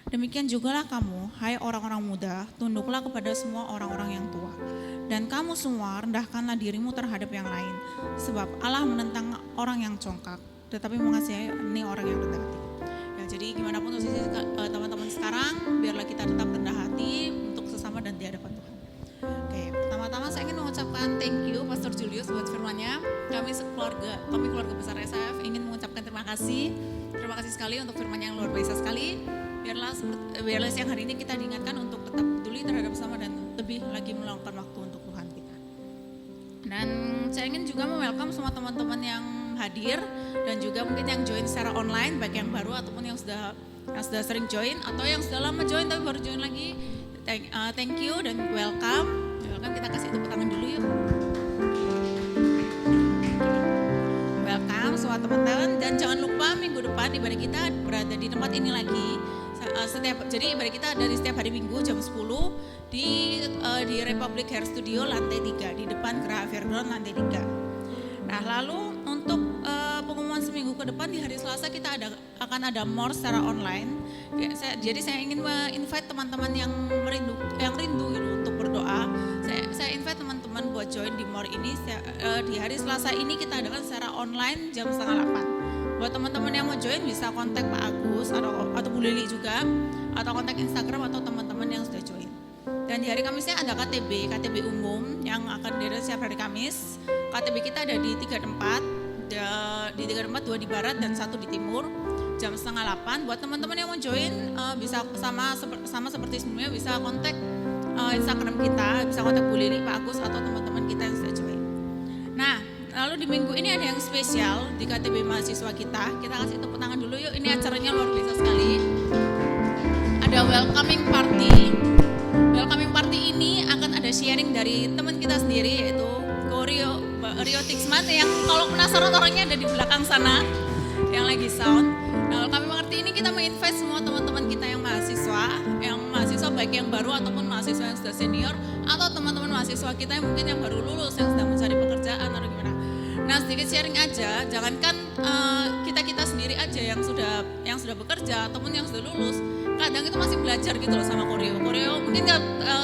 Demikian jugalah kamu, hai orang-orang muda, tunduklah kepada semua orang-orang yang tua. Dan kamu semua rendahkanlah dirimu terhadap yang lain, sebab Allah menentang orang yang congkak, tetapi mengasihi orang yang rendah hati. Ya, jadi gimana pun posisi teman-teman sekarang, biarlah kita tetap rendah hati untuk sesama dan di hadapan Tuhan. Oke, pertama-tama saya ingin mengucapkan thank you Pastor Julius buat firman-Nya. Kami keluarga besar SF ingin mengucapkan terima kasih sekali untuk firman yang luar biasa sekali. Biarlah siang hari ini kita diingatkan untuk tetap peduli terhadap sesama dan lebih lagi meluangkan waktu untuk Tuhan kita. Dan saya ingin juga welcome semua teman-teman yang hadir dan juga mungkin yang join secara online, baik yang baru ataupun yang sudah sering join atau yang sudah lama join tapi baru join lagi. Thank you dan welcome. Kita kasih tepuk tangan dulu yuk. Welcome semua teman-teman, dan jangan lupa minggu depan ibadah kita berada di tempat ini lagi. Jadi ibadah kita dari setiap hari Minggu jam 10 di Republic Hair Studio lantai 3 di depan Geraha Fairground lantai 3. Nah, lalu untuk pengumuman seminggu ke depan di hari Selasa kita akan ada more secara online. Jadi saya ingin invite teman-teman yang rindu gitu untuk berdoa. Saya invite teman-teman buat join di MOR ini di hari Selasa ini kita adakan secara online jam 7:30. Buat teman-teman yang mau join bisa kontak Pak Agus atau Bu Lili juga, atau kontak Instagram atau teman-teman yang sudah join. Dan di hari Kamisnya ada KTB umum yang akan diadakan setiap hari Kamis. KTB kita ada di 3 tempat, di 3 tempat, 2 di barat dan 1 di timur, jam 7:30. Buat teman-teman yang mau join bisa sama seperti sebelumnya, bisa kontak Instagram kita, bisa kontak Bu Lili, Pak Agus atau teman-teman kita yang sudah join. Nah, lalu di minggu ini ada yang spesial di KTB mahasiswa kita. Kita kasih tepuk tangan dulu yuk, ini acaranya luar biasa sekali. Ada welcoming party. Welcoming party ini akan ada sharing dari teman kita sendiri, yaitu Rio Tixman, yang kalau penasaran orangnya ada di belakang sana yang lagi sound. Nah, welcoming party ini kita menginvite semua teman-teman kita yang mahasiswa baik yang baru ataupun mahasiswa yang sudah senior, atau teman-teman mahasiswa kita yang mungkin yang baru lulus, yang sedang mencari pekerjaan atau gimana. Nah, sedikit sharing aja, jangankan kita sendiri aja yang sudah bekerja ataupun yang sudah lulus, kadang itu masih belajar gitu loh sama Koreo. Mungkin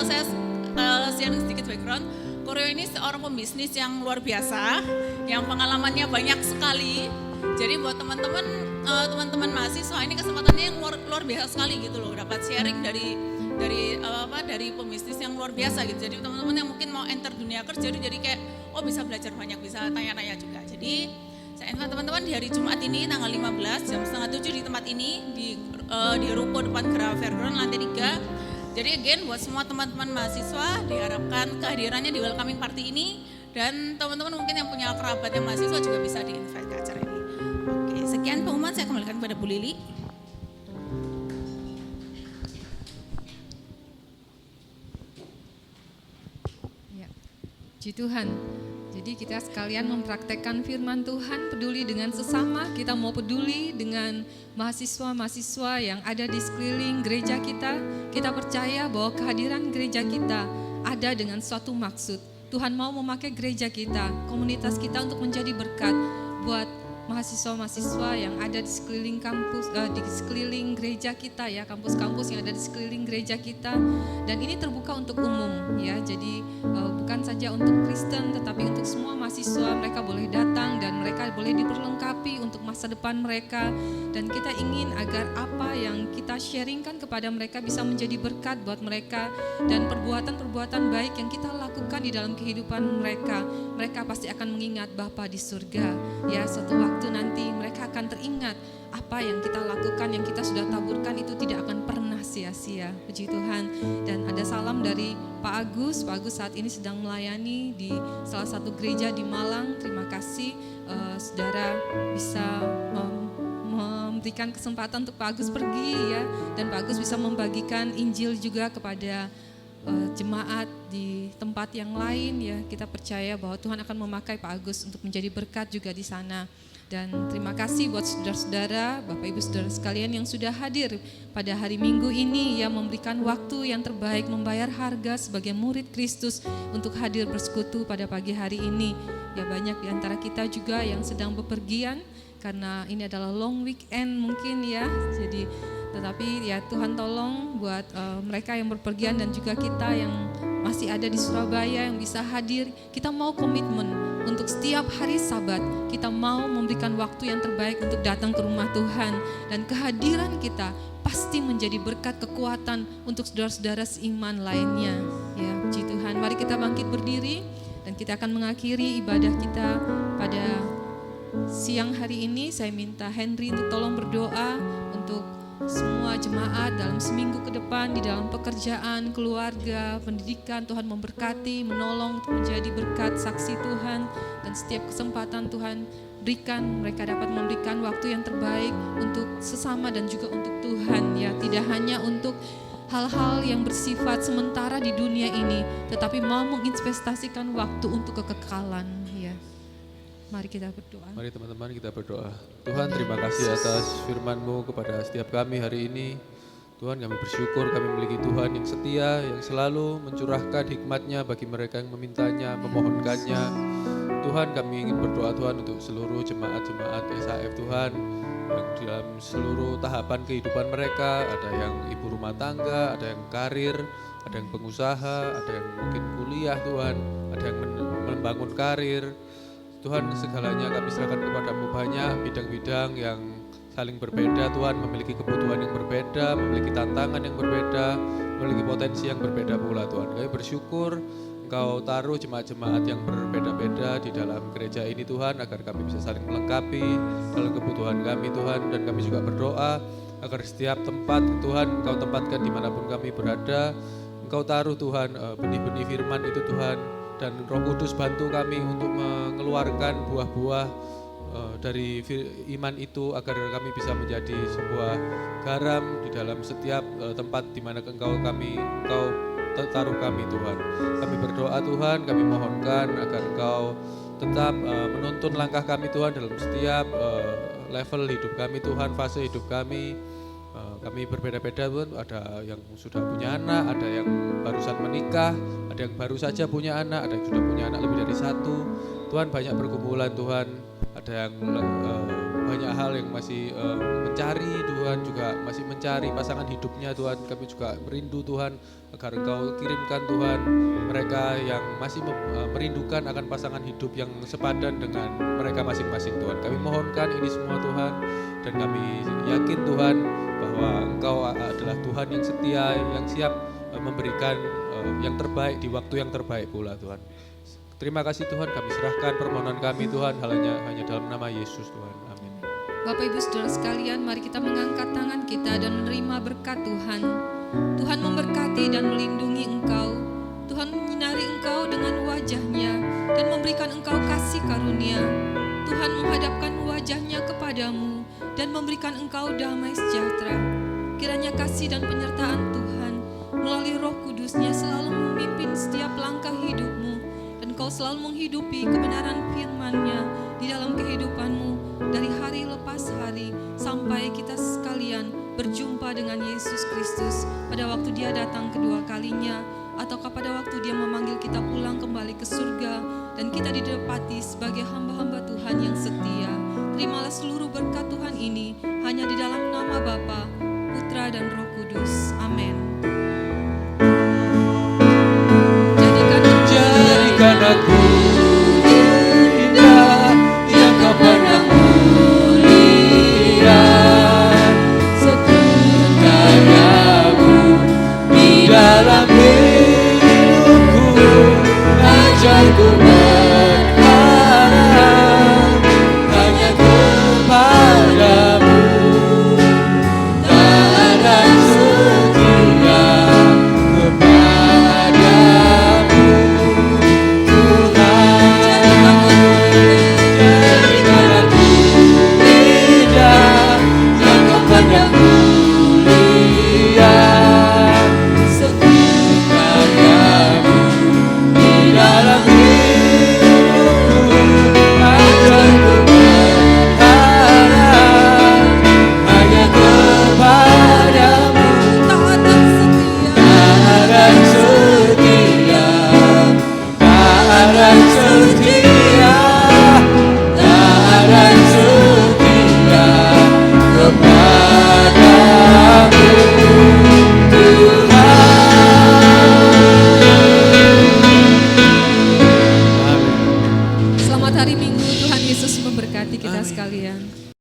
saya sharing sedikit background. Koreo ini seorang pembisnis yang luar biasa, yang pengalamannya banyak sekali. Jadi buat teman-teman mahasiswa ini kesempatannya yang luar biasa sekali gitu loh, dapat sharing dari pembisnis yang luar biasa gitu. Jadi teman-teman yang mungkin mau enter dunia kerja jadi kayak bisa belajar banyak, bisa tanya-tanya juga. Jadi saya invite teman-teman di hari Jumat ini tanggal 15 jam 6:30 di tempat ini di ruko depan Geraha Fairground lantai 3. Jadi again buat semua teman-teman mahasiswa diharapkan kehadirannya di welcoming party ini, dan teman-teman mungkin yang punya kerabat yang mahasiswa juga bisa di-invite ke acara ini. Oke, sekian pengumuman, saya kembalikan kepada Bu Lili. Ya, puji Tuhan. Jadi kita sekalian mempraktekkan firman Tuhan, peduli dengan sesama, kita mau peduli dengan mahasiswa-mahasiswa yang ada di sekeliling gereja kita. Kita percaya bahwa kehadiran gereja kita ada dengan suatu maksud. Tuhan mau memakai gereja kita, komunitas kita untuk menjadi berkat buat mahasiswa-mahasiswa yang ada di sekeliling kampus, di sekeliling gereja kita ya, kampus-kampus yang ada di sekeliling gereja kita. Dan ini terbuka untuk umum ya, jadi bukan saja untuk Kristen tetapi untuk semua mahasiswa. Mereka boleh datang dan mereka boleh diperlengkapi untuk masa depan mereka. Dan kita ingin agar apa yang kita sharingkan kepada mereka bisa menjadi berkat buat mereka, dan perbuatan-perbuatan baik yang kita lakukan di dalam kehidupan mereka pasti akan mengingat Bapa di surga ya. Suatu waktu nanti mereka akan teringat apa yang kita lakukan, yang kita sudah taburkan itu tidak akan pernah sia-sia. Puji Tuhan. Dan ada salam dari Pak Agus. Pak Agus saat ini sedang melayani di salah satu gereja di Malang. Terima kasih saudara bisa memberikan kesempatan untuk Pak Agus pergi ya, dan Pak Agus bisa membagikan Injil juga kepada jemaat di tempat yang lain ya. Kita percaya bahwa Tuhan akan memakai Pak Agus untuk menjadi berkat juga di sana. Dan terima kasih buat saudara-saudara, Bapak Ibu saudara sekalian yang sudah hadir pada hari Minggu ini ya, memberikan waktu yang terbaik, membayar harga sebagai murid Kristus untuk hadir bersekutu pada pagi hari ini. Ya, banyak di antara kita juga yang sedang bepergian karena ini adalah long weekend mungkin ya. Jadi tetapi ya Tuhan tolong buat mereka yang berpergian dan juga kita yang masih ada di Surabaya yang bisa hadir. Kita mau komitmen untuk setiap hari Sabat kita mau memberikan waktu yang terbaik untuk datang ke rumah Tuhan, dan kehadiran kita pasti menjadi berkat kekuatan untuk saudara-saudara seiman lainnya. Ya, puji Tuhan. Mari kita bangkit berdiri dan kita akan mengakhiri ibadah kita pada siang hari ini. Saya minta Henry untuk tolong berdoa untuk semua jemaat dalam seminggu ke depan di dalam pekerjaan, keluarga, pendidikan. Tuhan memberkati, menolong untuk menjadi berkat saksi Tuhan, dan setiap kesempatan Tuhan berikan mereka dapat memberikan waktu yang terbaik untuk sesama dan juga untuk Tuhan ya, tidak hanya untuk hal-hal yang bersifat sementara di dunia ini, tetapi mau menginvestasikan waktu untuk kekekalan ya. Mari kita berdoa. Mari teman-teman kita berdoa. Tuhan, terima kasih atas firman-Mu kepada setiap kami hari ini. Tuhan, kami bersyukur kami memiliki Tuhan yang setia, yang selalu mencurahkan hikmat-Nya bagi mereka yang memintanya, memohonkannya. Tuhan, kami ingin berdoa Tuhan untuk seluruh jemaat-jemaat SAF Tuhan, yang dalam seluruh tahapan kehidupan mereka, ada yang ibu rumah tangga, ada yang karir, ada yang pengusaha, ada yang mungkin kuliah Tuhan, ada yang membangun karir. Tuhan, segalanya kami serahkan kepada-Mu. Banyak bidang-bidang yang saling berbeda, Tuhan, memiliki kebutuhan yang berbeda, memiliki tantangan yang berbeda, memiliki potensi yang berbeda pula, Tuhan. Kami bersyukur Engkau taruh jemaat-jemaat yang berbeda-beda di dalam gereja ini, Tuhan, agar kami bisa saling melengkapi dalam kebutuhan kami, Tuhan. Dan kami juga berdoa agar setiap tempat, Tuhan, Engkau tempatkan dimanapun kami berada. Engkau taruh, Tuhan, benih-benih firman itu, Tuhan. Dan Roh Kudus bantu kami untuk mengeluarkan buah-buah dari iman itu, agar kami bisa menjadi sebuah garam di dalam setiap tempat di mana Engkau taruh kami, Tuhan. Kami berdoa, Tuhan, kami mohonkan agar Engkau tetap menuntun langkah kami, Tuhan, dalam setiap level hidup kami, Tuhan, fase hidup kami. Kami berbeda-beda, Tuhan. Ada yang sudah punya anak, ada yang barusan menikah, ada yang baru saja punya anak, ada yang sudah punya anak lebih dari satu. Tuhan, banyak pergumulan, Tuhan. Ada yang banyak hal yang masih mencari, Tuhan, juga masih mencari pasangan hidupnya, Tuhan. Kami juga merindu, Tuhan, agar Engkau kirimkan, Tuhan, mereka yang masih merindukan akan pasangan hidup yang sepadan dengan mereka masing-masing, Tuhan. Kami mohonkan ini semua, Tuhan, dan kami yakin, Tuhan, bahwa Engkau adalah Tuhan yang setia, yang siap memberikan yang terbaik di waktu yang terbaik pula, Tuhan. Terima kasih, Tuhan, kami serahkan permohonan kami, Tuhan, hanya dalam nama Yesus, Tuhan. Amin. Bapak Ibu Saudara sekalian, mari kita mengangkat tangan kita dan menerima berkat Tuhan. Tuhan memberkati dan melindungi engkau. Tuhan menyinari engkau dengan wajah-Nya dan memberikan engkau kasih karunia. Tuhan menghadapkan wajah-Nya kepadamu dan memberikan engkau damai sejahtera. Kiranya kasih dan penyertaan Tuhan melalui Roh Kudus-Nya selalu memimpin setiap langkah hidupmu, dan kau selalu menghidupi kebenaran firman-Nya di dalam kehidupanmu dari hari lepas hari sampai kita sekalian berjumpa dengan Yesus Kristus pada waktu Dia datang kedua kalinya, ataukah pada waktu Dia memanggil kita pulang kembali ke surga dan kita didapati sebagai hamba-hamba Tuhan yang setia. Terimalah seluruh berkat Tuhan ini hanya di dalam nama Bapa, Putra dan Roh Kudus. Amin. Jadikan aku indah yang Kau pernah mulia, seturut karyamu di dalam hidupku, ajarku berharap hanya kepadamu. Tak ada setia kepadamu, jadikan aku indah yang Kau pandang mulia, seturut karyamu di dalam hidupku, ajarku berharap hanya kepadamu. Tahanan setia, tahanan setia, tahanan setia kepadamu, Tuhan. Selamat hari Minggu, Tuhan Yesus memberkati kita sekalian.